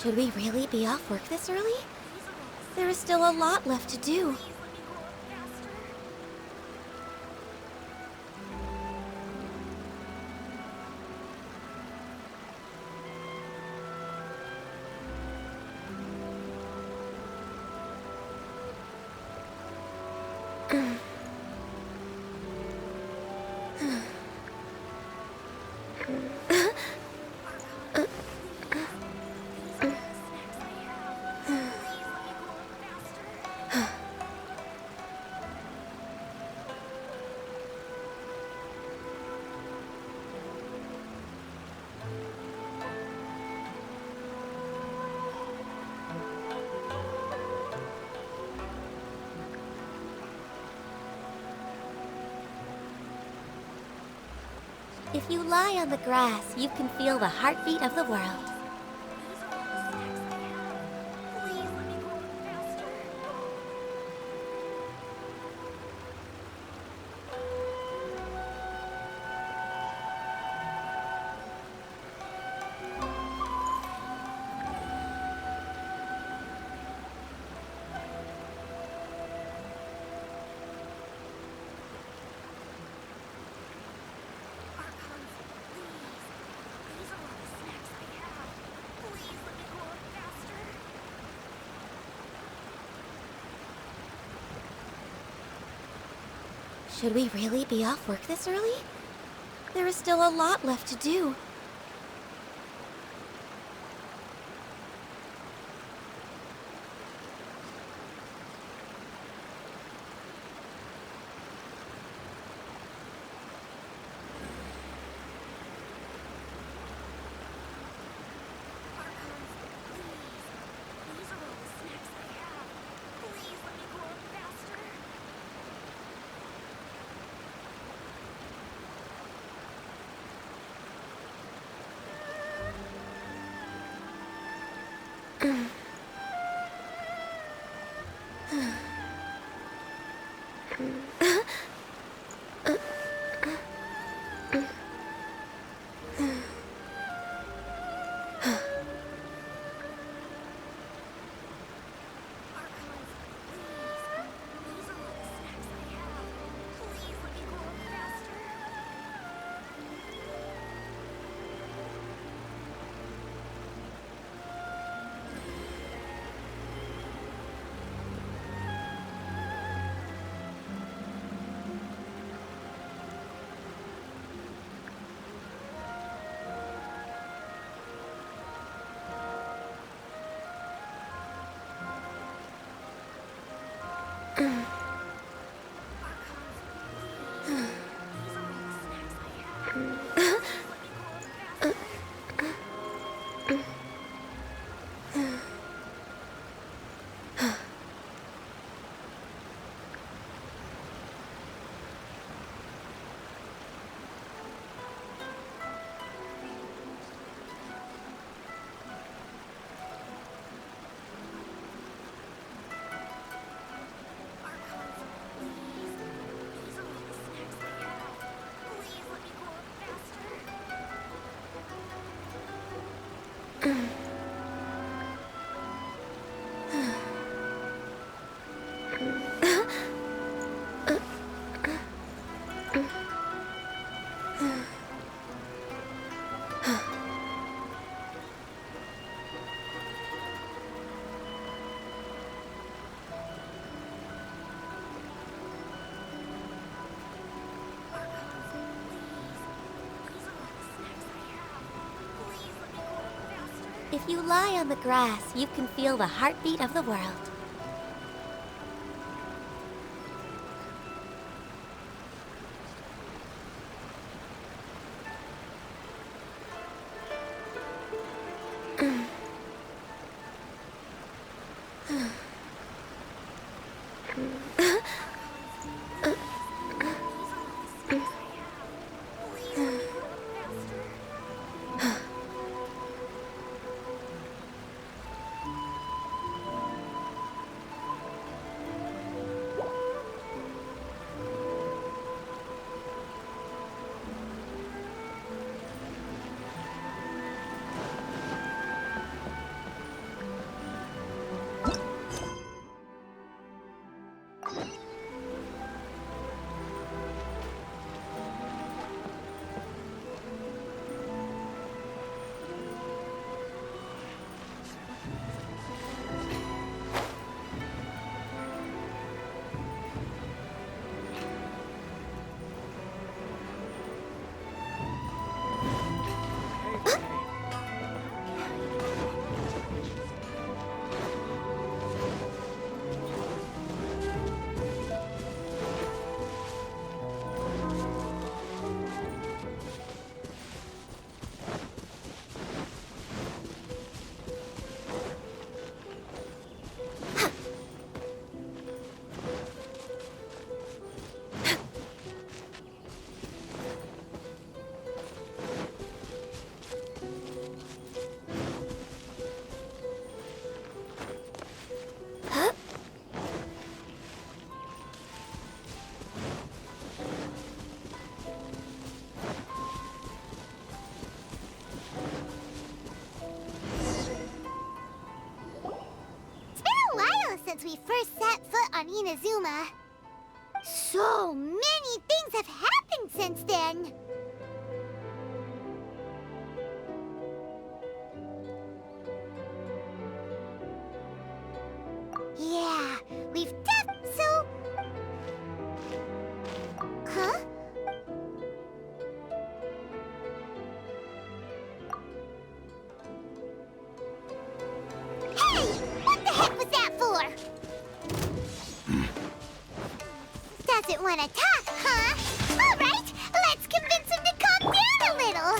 Speaker 4: Should we really be off work this early? There is still a lot left to do. If you lie on the grass, you can feel the heartbeat of the world. Should we really be off work this early? There is still a lot left to do. If you lie on the grass, you can feel the heartbeat of the world. Since we first set foot on Inazuma. So many things have happened since then. Yeah, we've so... doesn't want to talk, huh? All right, let's convince him to calm down a little.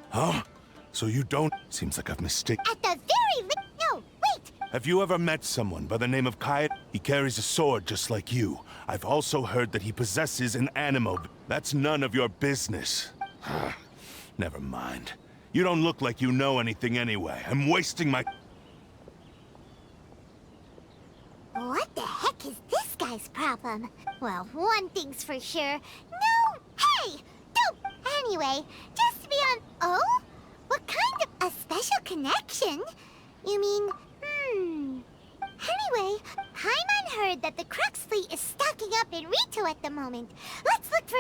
Speaker 16: Huh? So you don't... Seems like I've mistaken...
Speaker 4: At the very no, wait!
Speaker 16: Have you ever met someone by the name of Kai? He carries a sword just like you. I've also heard that he possesses an animo. That's none of your business. Never mind. You don't look like you know anything anyway. I'm wasting my...
Speaker 4: What the heck is this guy's problem? Well, one thing's for sure. No! Hey! Don't! Anyway, just to be on... Oh? What kind of... A special connection? You mean... Anyway, Paimon heard that the Crux fleet is stocking up in Rito at the moment. Let's look for...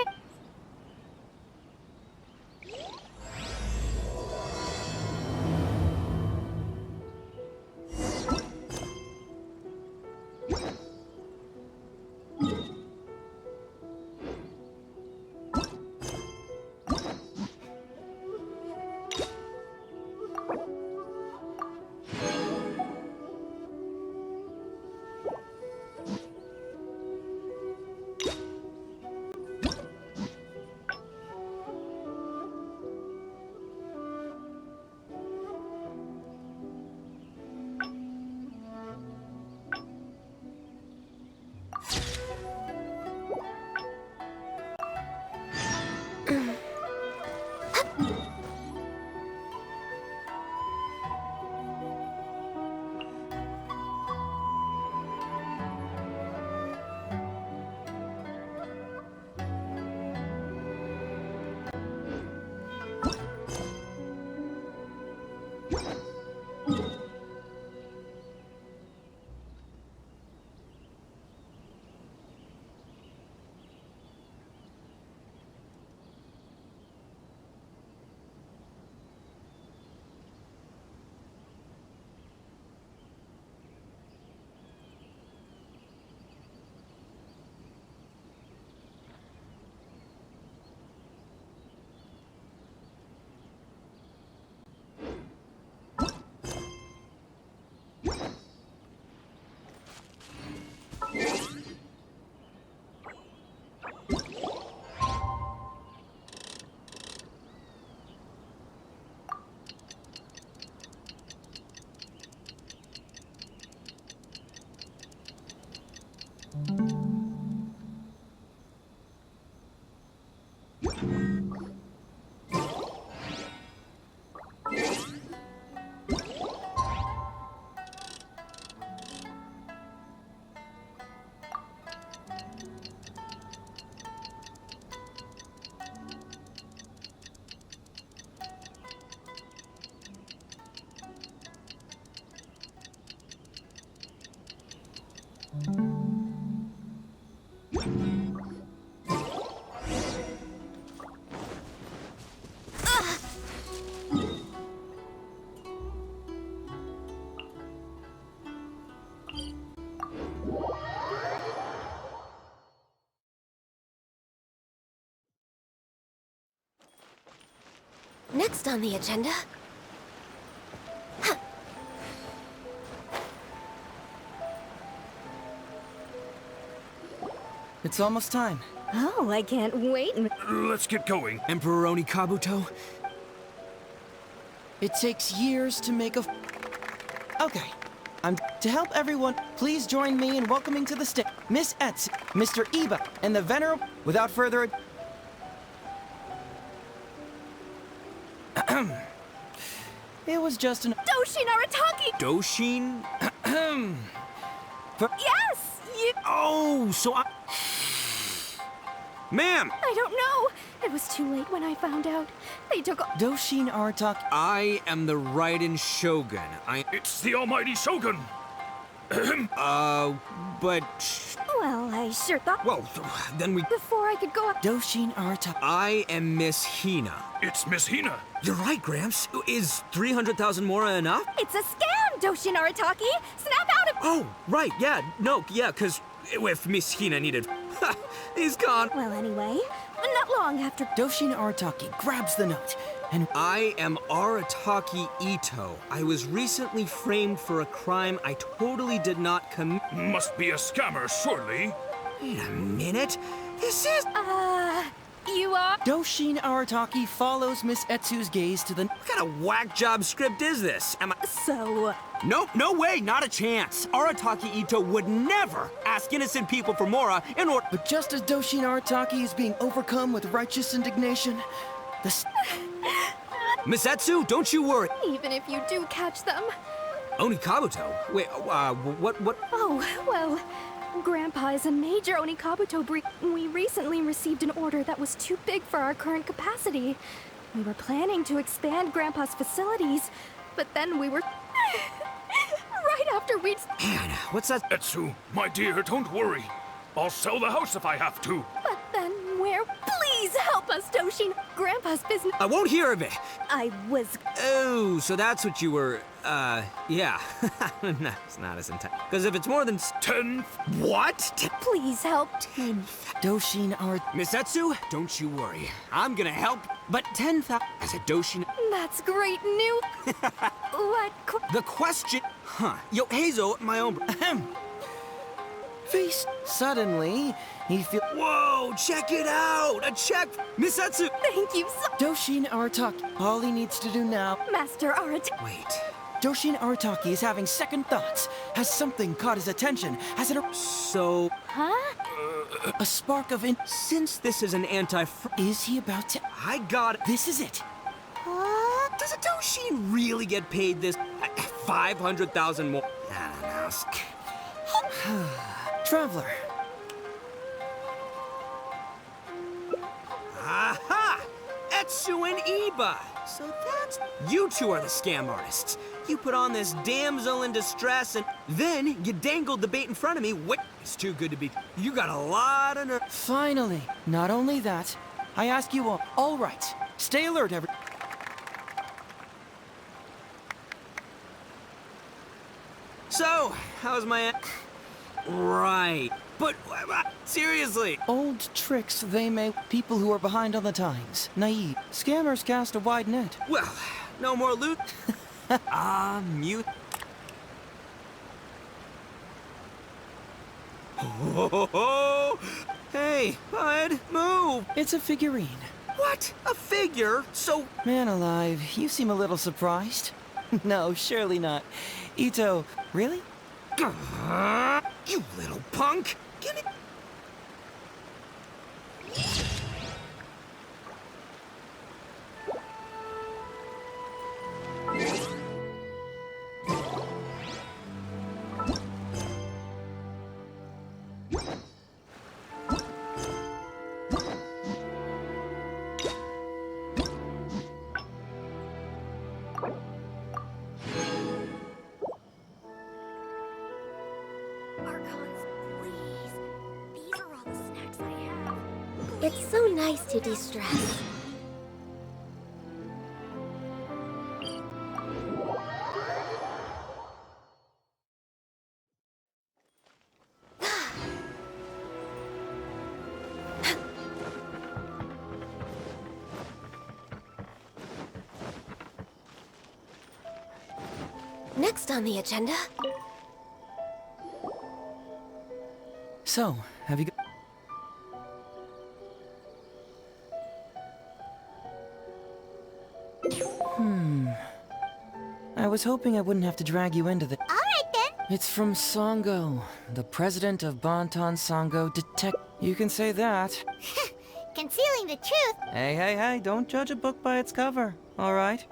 Speaker 2: Next on the agenda...
Speaker 5: It's almost time.
Speaker 2: Oh, I can't wait.
Speaker 13: Let's get going.
Speaker 15: Emperor Oni Kabuto?
Speaker 5: It takes years to make a... Okay. To help everyone, please join me in welcoming to the stage Miss Etsu, Mr. Iba, and the venerable... Without further ado... It was just an...
Speaker 2: Doshin Arataki!
Speaker 15: Doshin?
Speaker 2: Yes! You...
Speaker 15: Oh, so I... Ma'am!
Speaker 2: I don't know. It was too late when I found out. They took...
Speaker 5: Doshin Arataki...
Speaker 15: I am the Raiden Shogun.
Speaker 13: It's the almighty Shogun!
Speaker 15: But...
Speaker 2: Well, I sure thought...
Speaker 15: Well, then we...
Speaker 2: Before I could go up...
Speaker 5: Doshin Arataki.
Speaker 15: I am Miss Hina.
Speaker 13: It's Miss Hina.
Speaker 15: You're right, Gramps. Is 300,000 mora enough?
Speaker 2: It's a scam, Doshin Arataki! Snap out of...
Speaker 15: Oh, right, yeah. No, yeah, because if Miss Hina needed... he's gone.
Speaker 2: Well, anyway, not long after...
Speaker 5: Doshin Arataki grabs the note and...
Speaker 15: I am Arataki Ito. I was recently framed for a crime I totally did not commit.
Speaker 13: Must be a scammer, surely.
Speaker 15: Wait a minute. This is...
Speaker 2: You are...
Speaker 5: Doshin Arataki follows Miss Etsu's gaze to the...
Speaker 15: What kind of whack job script is this? Am I...
Speaker 2: So...
Speaker 15: Nope, no way, not a chance. Arataki Ito would never ask innocent people for mora in order...
Speaker 5: But just as Doshin Arataki is being overcome with righteous indignation, the...
Speaker 15: Miss Etsu, don't you worry.
Speaker 2: Even if you do catch them...
Speaker 15: Onikabuto? Wait, what?
Speaker 2: Oh, well... Grandpa is a major Onikabuto breed. We recently received an order that was too big for our current capacity. We were planning to expand Grandpa's facilities, but then we were... right after we'd...
Speaker 15: Man, what's that?
Speaker 13: Etsu, my dear, don't worry. I'll sell the house if I have to.
Speaker 2: But then where... Please help us, Doshin! Grandpa's business...
Speaker 15: I won't hear of it.
Speaker 2: I was...
Speaker 15: Oh, so that's what you were... yeah. No, it's not as intense. Because if it's more than...
Speaker 13: 10...
Speaker 15: What?
Speaker 2: Please help.
Speaker 15: 10...
Speaker 5: Doshin Arataki...
Speaker 15: Miss Etsu, don't you worry. I'm gonna help. But 10,000... As a Doshin...
Speaker 2: That's great news. What...
Speaker 15: The question... Huh. Yo, Heizou, my own...
Speaker 5: Face. Suddenly, he feels...
Speaker 15: Whoa, check it out! A check! Miss Etsu!
Speaker 2: Thank you so...
Speaker 5: Doshin Arataki. All he needs to do now...
Speaker 2: Master Arataki...
Speaker 15: Wait...
Speaker 5: Doshin Arataki is having second thoughts. Has something caught his attention? Has it...
Speaker 15: So...
Speaker 2: Huh?
Speaker 5: A spark of...
Speaker 15: Since this is an
Speaker 5: Is he about to...
Speaker 15: I got it.
Speaker 5: This is it.
Speaker 15: Does a Doshin really get paid this... 500,000 more? I don't know.
Speaker 5: Traveler.
Speaker 15: Aha! Etsu and Iba! So that's... You two are the scam artists. You put on this damsel in distress and then you dangled the bait in front of me. Wait, it's too good to be... You got a lot of nerve.
Speaker 5: Finally. Not only that, I ask you all right. Stay alert,
Speaker 15: So, how's my... Right. But, seriously.
Speaker 5: Old tricks they make people who are behind on the times. Naive. Scammers cast a wide net.
Speaker 15: Well, no more loot. Mute. Oh, hey, bud, move.
Speaker 5: It's a figurine.
Speaker 15: What? A figure? So...
Speaker 5: Man alive, you seem a little surprised. No, surely not. Ito, really?
Speaker 15: You little punk! Give me...
Speaker 4: It's so nice to de-stress. Next on the agenda...
Speaker 5: So, have you... I was hoping I wouldn't have to drag you into the...
Speaker 4: Alright then!
Speaker 5: It's from Sango, the president of Bantan Sango Detect... You can say that.
Speaker 4: Concealing the truth!
Speaker 5: Hey, don't judge a book by its cover, alright?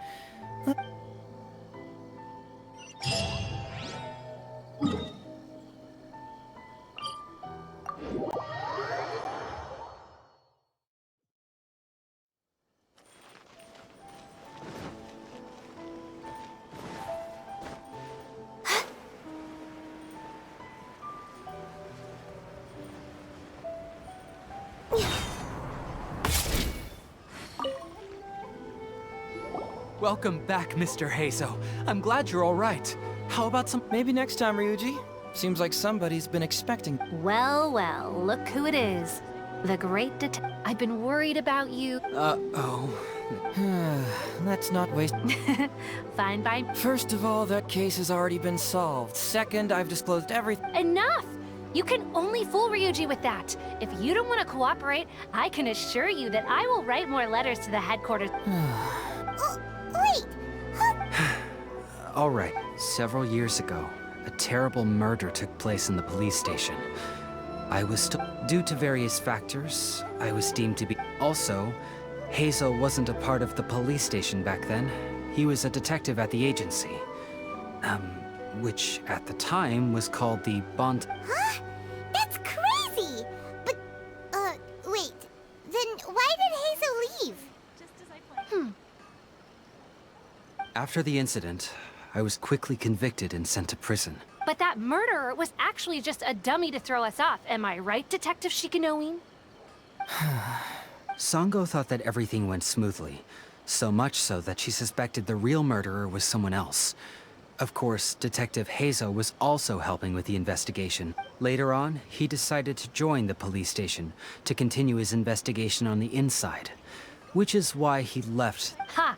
Speaker 1: Welcome back, Mr. Heizou. I'm glad you're all right. How about some...
Speaker 5: Maybe next time, Ryuji. Seems like somebody's been expecting...
Speaker 2: Well, well, look who it is. The great detective. I've been worried about you.
Speaker 1: Uh-oh.
Speaker 5: Let's not waste...
Speaker 2: Fine, fine.
Speaker 5: First of all, that case has already been solved. Second, I've disclosed everything...
Speaker 2: Enough! You can only fool Ryuji with that. If you don't want to cooperate, I can assure you that I will write more letters to the headquarters.
Speaker 4: Wait!
Speaker 1: All right. Several years ago, a terrible murder took place in the police station. Due to various factors, I was deemed to be... Also, Heizou wasn't a part of the police station back then. He was a detective at the agency. Which at the time was called the Bond...
Speaker 4: Huh? That's crazy! But, wait. Then why did Heizou leave? Just as I planned.
Speaker 1: After the incident, I was quickly convicted and sent to prison.
Speaker 2: But that murderer was actually just a dummy to throw us off. Am I right, Detective Shikanoin?
Speaker 1: Sango thought that everything went smoothly. So much so that she suspected the real murderer was someone else. Of course, Detective Heizou was also helping with the investigation. Later on, he decided to join the police station to continue his investigation on the inside. Which is why he left.
Speaker 2: Ha!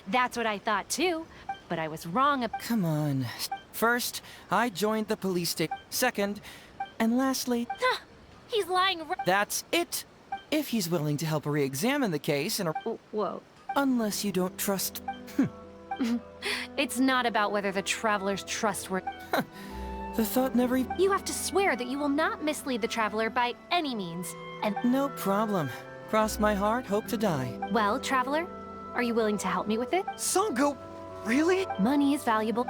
Speaker 2: That's what I thought too. But I was wrong.
Speaker 5: Come on. First, I joined the police station. Second, and lastly...
Speaker 2: He's lying.
Speaker 5: That's it. If he's willing to help re-examine the case and...
Speaker 2: Whoa.
Speaker 5: Unless you don't trust...
Speaker 2: It's not about whether the Traveler's trustworthy.
Speaker 5: The thought never...
Speaker 2: You have to swear that you will not mislead the Traveler by any means. And...
Speaker 5: No problem. Cross my heart, hope to die.
Speaker 2: Well, Traveler, are you willing to help me with it?
Speaker 1: Sango! Really?
Speaker 2: Money is valuable.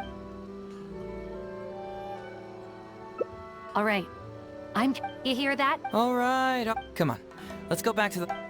Speaker 2: All right. You hear that?
Speaker 5: All right. Come on. Let's go back to the...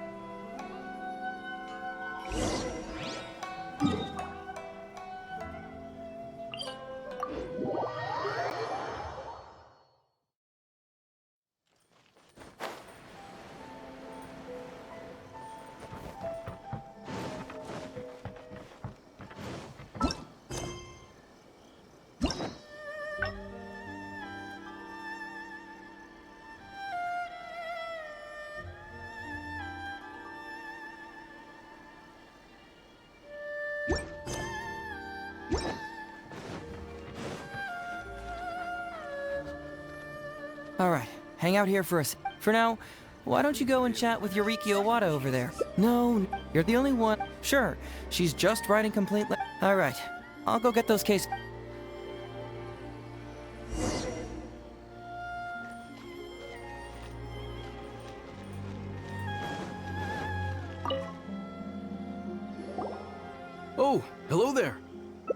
Speaker 5: All right, hang out here for us. For now, why don't you go and chat with Yoriki Owada over there? No, you're the only one. Sure, she's just writing complaint. All right, I'll go get those cases.
Speaker 13: Oh, hello there.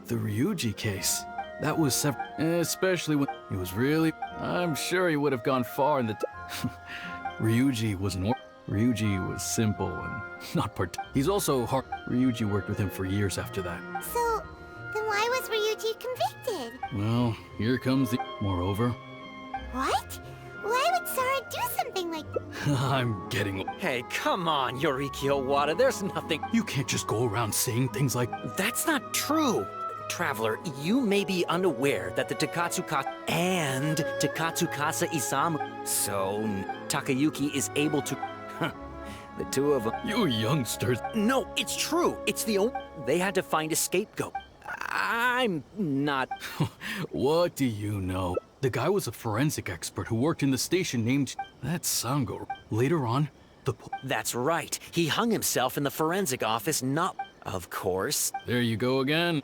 Speaker 13: The Ryuji case. That was especially when he was really... I'm sure he would have gone far in the... Ryuji was Ryuji was simple and not He's also hard. Ryuji worked with him for years after that.
Speaker 4: So, then why was Ryuji convicted?
Speaker 13: Well, here comes the... Moreover...
Speaker 4: What? Why would Sora do something like...
Speaker 13: I'm getting...
Speaker 12: Hey, come on, Yoriki Owada, there's nothing...
Speaker 13: You can't just go around saying things like...
Speaker 12: That's not true! Traveler, you may be unaware that the Takatsukasa and Takatsukasa Isamu... So, Takayuki is able to... The two of them...
Speaker 13: You youngsters...
Speaker 12: No, it's true! It's the only... They had to find a scapegoat. I'm not...
Speaker 13: What do you know? The guy was a forensic expert who worked in the station named... That's Sango. Later on, the...
Speaker 12: That's right. He hung himself in the forensic office, not... Of course.
Speaker 13: There you go again.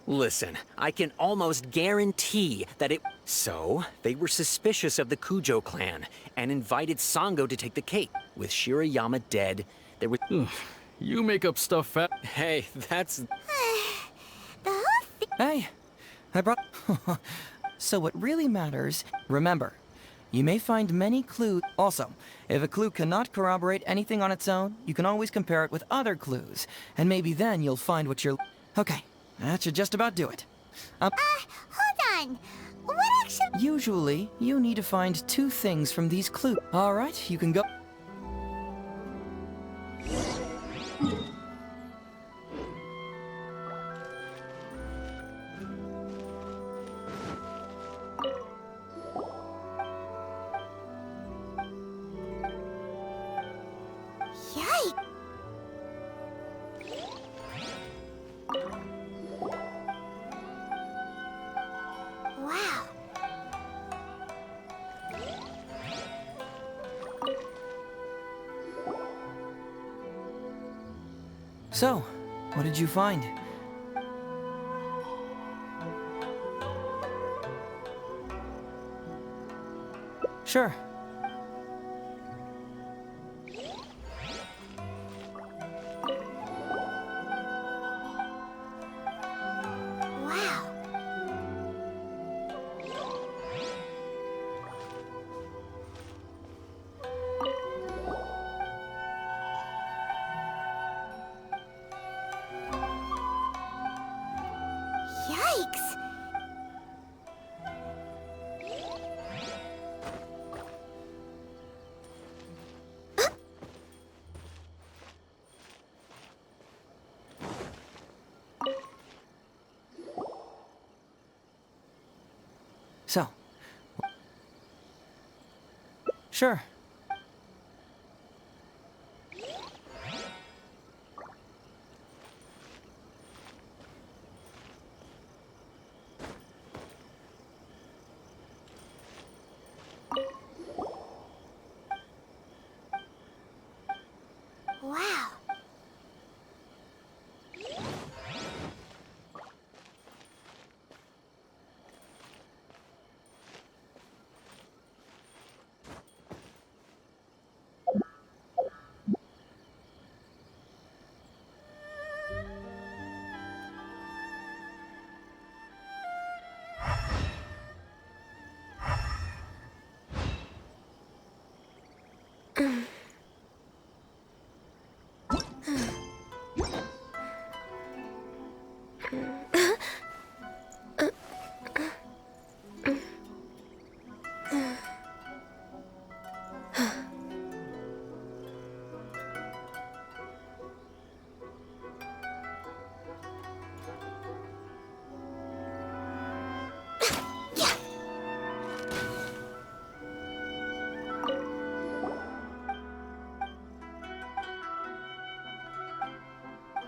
Speaker 12: Listen, I can almost guarantee that it... So, they were suspicious of the Kujo clan and invited Sango to take the cake. With Shirayama dead, there was...
Speaker 13: You make up stuff fat...
Speaker 12: Hey, that's...
Speaker 4: The whole thing...
Speaker 5: Hey, I brought... So what really matters... Remember, you may find many clues... Also, if a clue cannot corroborate anything on its own, you can always compare it with other clues. And maybe then you'll find what you're... Okay, that should just about do it.
Speaker 4: Hold on. What actually...
Speaker 5: Usually, you need to find 2 things from these clues. All right, you can go... So, what did you find? Sure.
Speaker 4: Wow. Yikes!
Speaker 5: So. Sure.
Speaker 4: Wow.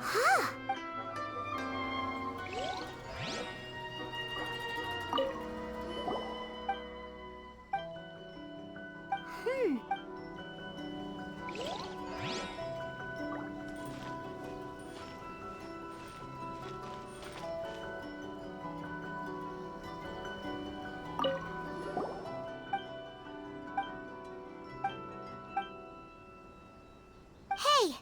Speaker 4: Huh. Hey!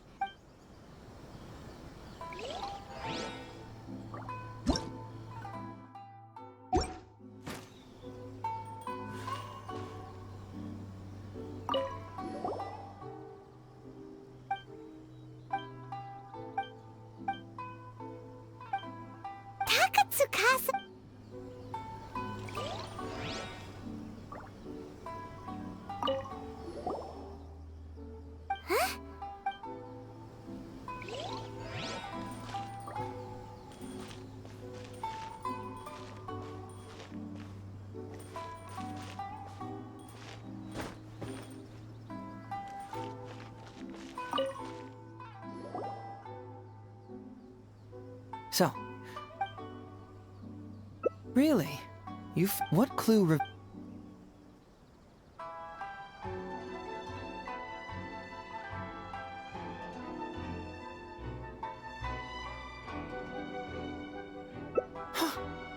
Speaker 4: Takatsukasa! Huh?
Speaker 5: So. Really? What clue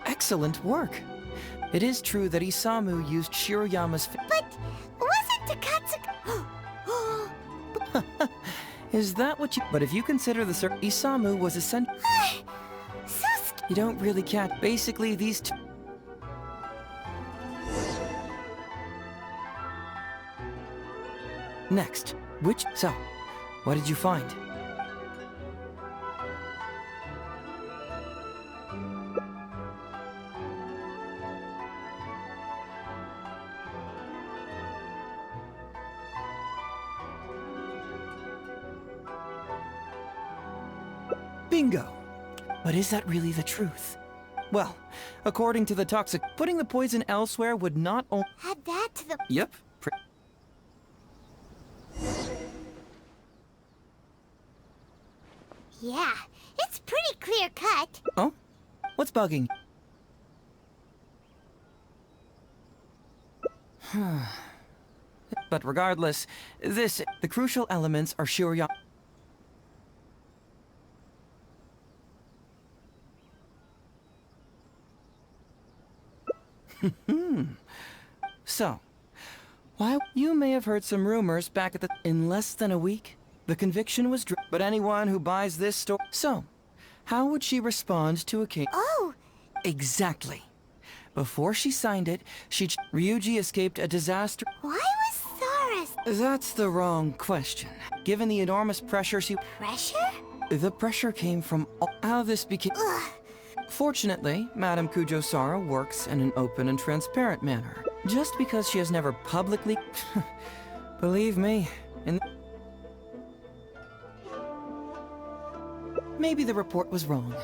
Speaker 5: Excellent work. It is true that Isamu used Shiroyama's
Speaker 4: But wasn't Takatsuka...
Speaker 5: Is that what you... But if you consider the Isamu was essential...
Speaker 4: So
Speaker 5: You don't really catch... Basically, these two... Next. So, what did you find? Bingo! But is that really the truth? Well, according to the toxic, putting the poison elsewhere would not only...
Speaker 4: Add that to the...
Speaker 5: Yep.
Speaker 4: Yeah, it's pretty clear cut.
Speaker 5: Oh? What's bugging? But regardless, the crucial elements are Shiroyama. So, why you may have heard some rumors back at the in less than a week, the conviction was but anyone who buys this store. So, how would she respond to a case?
Speaker 4: Oh,
Speaker 5: Exactly. Before she signed it, Ryuji escaped a disaster.
Speaker 4: why was Sora's
Speaker 5: That's the wrong question. Given the enormous pressure
Speaker 4: pressure?
Speaker 5: the pressure came from how this became.
Speaker 4: Ugh.
Speaker 5: Fortunately, Madame Kujo Sara works in an open and transparent manner. Just because she has never publicly... Believe me, maybe the report was wrong.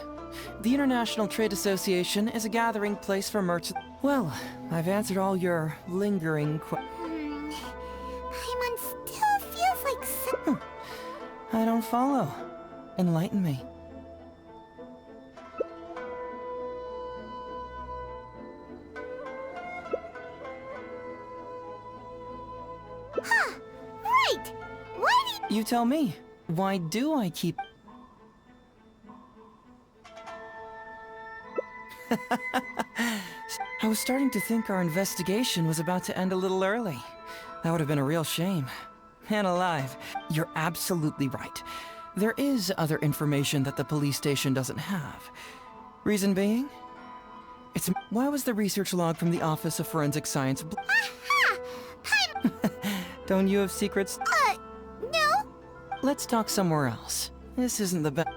Speaker 5: The International Trade Association is a gathering place for merchants. Well, I've answered all your lingering
Speaker 4: Paimon still feels like
Speaker 5: I don't follow. Enlighten me.
Speaker 4: Huh, right! Why do
Speaker 5: You tell me. Why do I keep... I was starting to think our investigation was about to end a little early. That would have been a real shame. And alive, you're absolutely right. There is other information that the police station doesn't have. Reason being? Why was the research log from the Office of Forensic Science Don't you have secrets?
Speaker 4: no?
Speaker 5: Let's talk somewhere else. This isn't the best.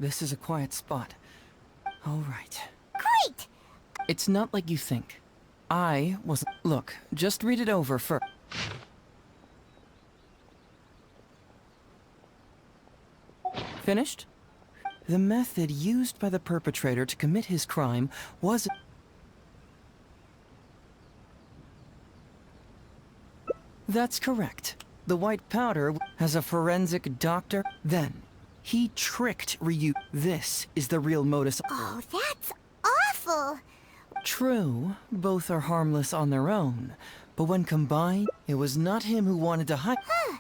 Speaker 5: This is a quiet spot. All right.
Speaker 4: Great!
Speaker 5: It's not like you think. I wasn't... Look, just read it over first. Finished? The method used by the perpetrator to commit his crime was... That's correct. The white powder has a forensic doctor. Then, he tricked Ryu. This is the real modus.
Speaker 4: Oh, that's awful!
Speaker 5: True, both are harmless on their own, but when combined, it was not him who wanted to hide.
Speaker 4: Huh.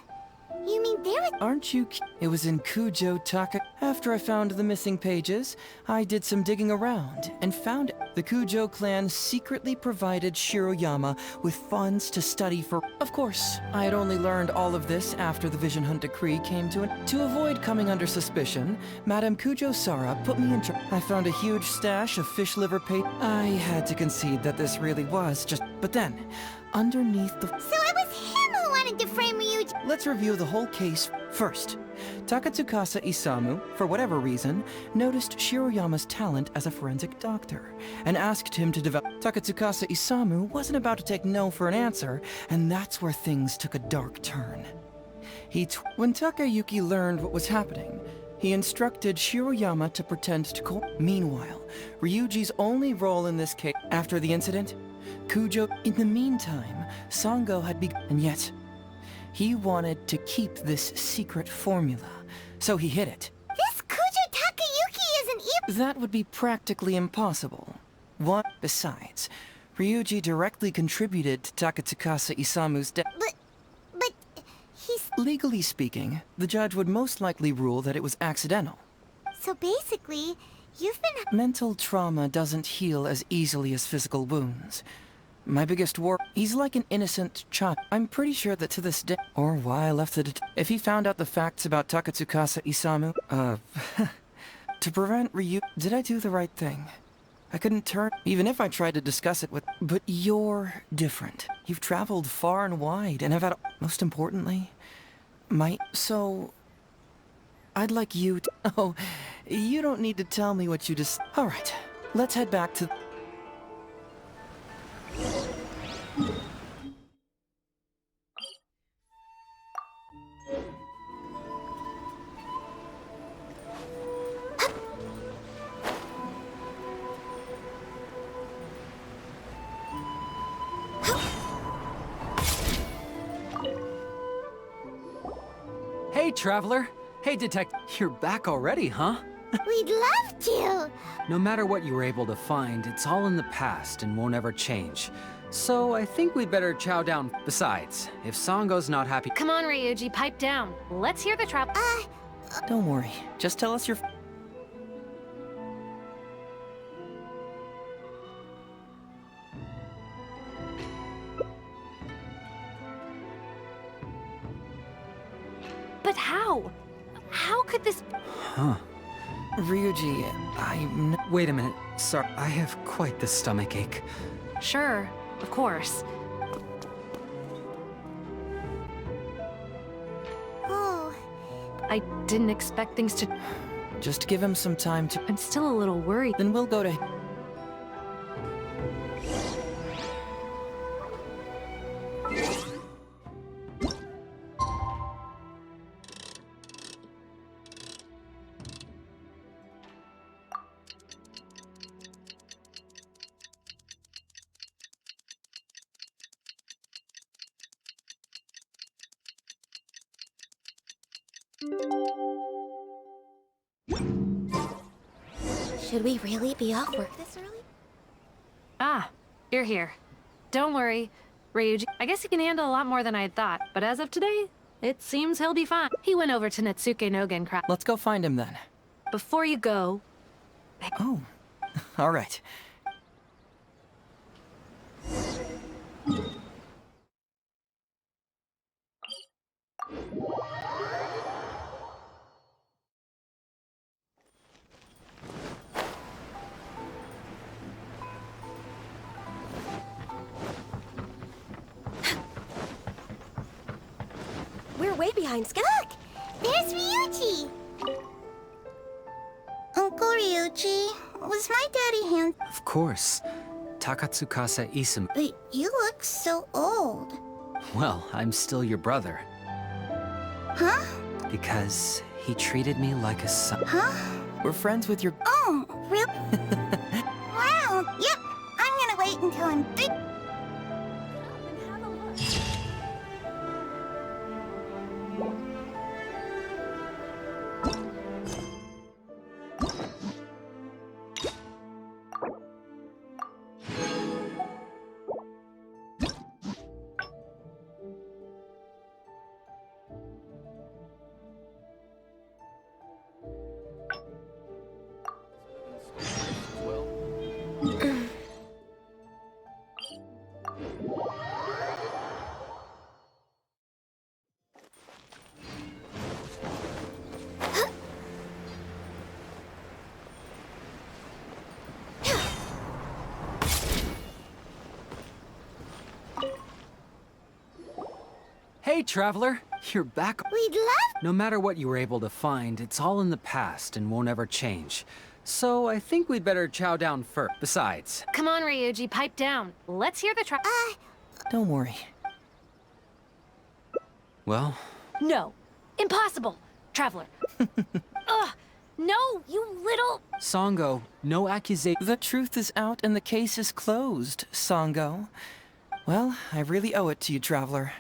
Speaker 4: You mean there was...
Speaker 5: Aren't you... It was in Kujo Taka. After I found the missing pages, I did some digging around and found the Kujo clan secretly provided Shiroyama with funds to study for... Of course, I had only learned all of this after the Vision Hunt decree came to an... To avoid coming under suspicion, Madame Kujo Sara put me in charge. I found a huge stash of fish liver paste. I had to concede that this really was just... But then, underneath the...
Speaker 4: So it was him who wanted to frame Ryuji.
Speaker 5: Let's review the whole case first. Takatsukasa Isamu, for whatever reason, noticed Shiroyama's talent as a forensic doctor and asked him to develop. Takatsukasa Isamu wasn't about to take no for an answer, and that's where things took a dark turn. When Takayuki learned what was happening, he instructed Shiroyama to pretend to call. Meanwhile, Ryuji's only role in this case after the incident, Kujo. In the meantime, Sango had begun, and yet he wanted to keep this secret formula, so he hid it.
Speaker 4: This Kujo Takayuki is an evil...
Speaker 5: That would be practically impossible. What? Besides, Ryuji directly contributed to Takatsukasa Isamu's death.
Speaker 4: But he's...
Speaker 5: Legally speaking, the judge would most likely rule that it was accidental.
Speaker 4: So basically, you've been...
Speaker 5: Mental trauma doesn't heal as easily as physical wounds. My biggest worry, he's like an innocent child. I'm pretty sure that to this day, or why I left the if he found out the facts about Takatsukasa Isamu, to prevent Ryu, did I do the right thing? I couldn't turn, even if I tried to discuss it with, but you're different. You've traveled far and wide and have had, most importantly, so, I'd like you to, oh, you don't need to tell me what you just, alright, let's head back to,
Speaker 1: Hey, Traveler! Hey, You're back already, huh?
Speaker 4: We'd love to!
Speaker 1: No matter what you were able to find, it's all in the past and won't ever change. So I think we'd better chow down. Besides, if Sango's not happy—
Speaker 17: Come on, Ryuji, pipe down. Let's hear the trap.
Speaker 5: Don't worry. Just tell us your...
Speaker 17: But how? How could this—
Speaker 1: Huh.
Speaker 5: Ryuji,
Speaker 1: Wait a minute. Sorry, I have quite the stomach ache.
Speaker 17: Sure, of course.
Speaker 4: Oh.
Speaker 17: I didn't expect things to—
Speaker 5: Just give him some time to...
Speaker 17: I'm still a little worried.
Speaker 5: Then we'll go to...
Speaker 4: Should we really be off work this early?
Speaker 17: Ah, you're here. Don't worry, Ryuji. I guess he can handle a lot more than I had thought, but as of today, it seems he'll be fine. He went over to Natsuke Nogen Craft.
Speaker 5: Let's go find him then.
Speaker 17: Before you go...
Speaker 5: Oh, all right.
Speaker 4: We're way behind schedule. Look! There's Ryuji! Uncle Ryuji, was my daddy hand...
Speaker 1: Of course. Takatsukasa Isum.
Speaker 4: But you look so old.
Speaker 1: Well, I'm still your brother.
Speaker 4: Huh?
Speaker 1: Because he treated me like a son.
Speaker 4: Huh?
Speaker 5: We're friends with your...
Speaker 4: Oh, really? Wow, yep. I'm gonna wait until I'm big.
Speaker 1: Hey, Traveler! You're back.
Speaker 4: We'd love—
Speaker 1: No matter what you were able to find, it's all in the past and won't ever change. So I think we'd better chow down first. Besides...
Speaker 17: Come on, Ryuji, pipe down. Let's hear the trap.
Speaker 5: Don't worry.
Speaker 1: Well...
Speaker 17: No. Impossible. Traveler. Ugh! No, you little...
Speaker 1: Sango, no accusation...
Speaker 5: The truth is out and the case is closed, Sango. Well, I really owe it to you, Traveler.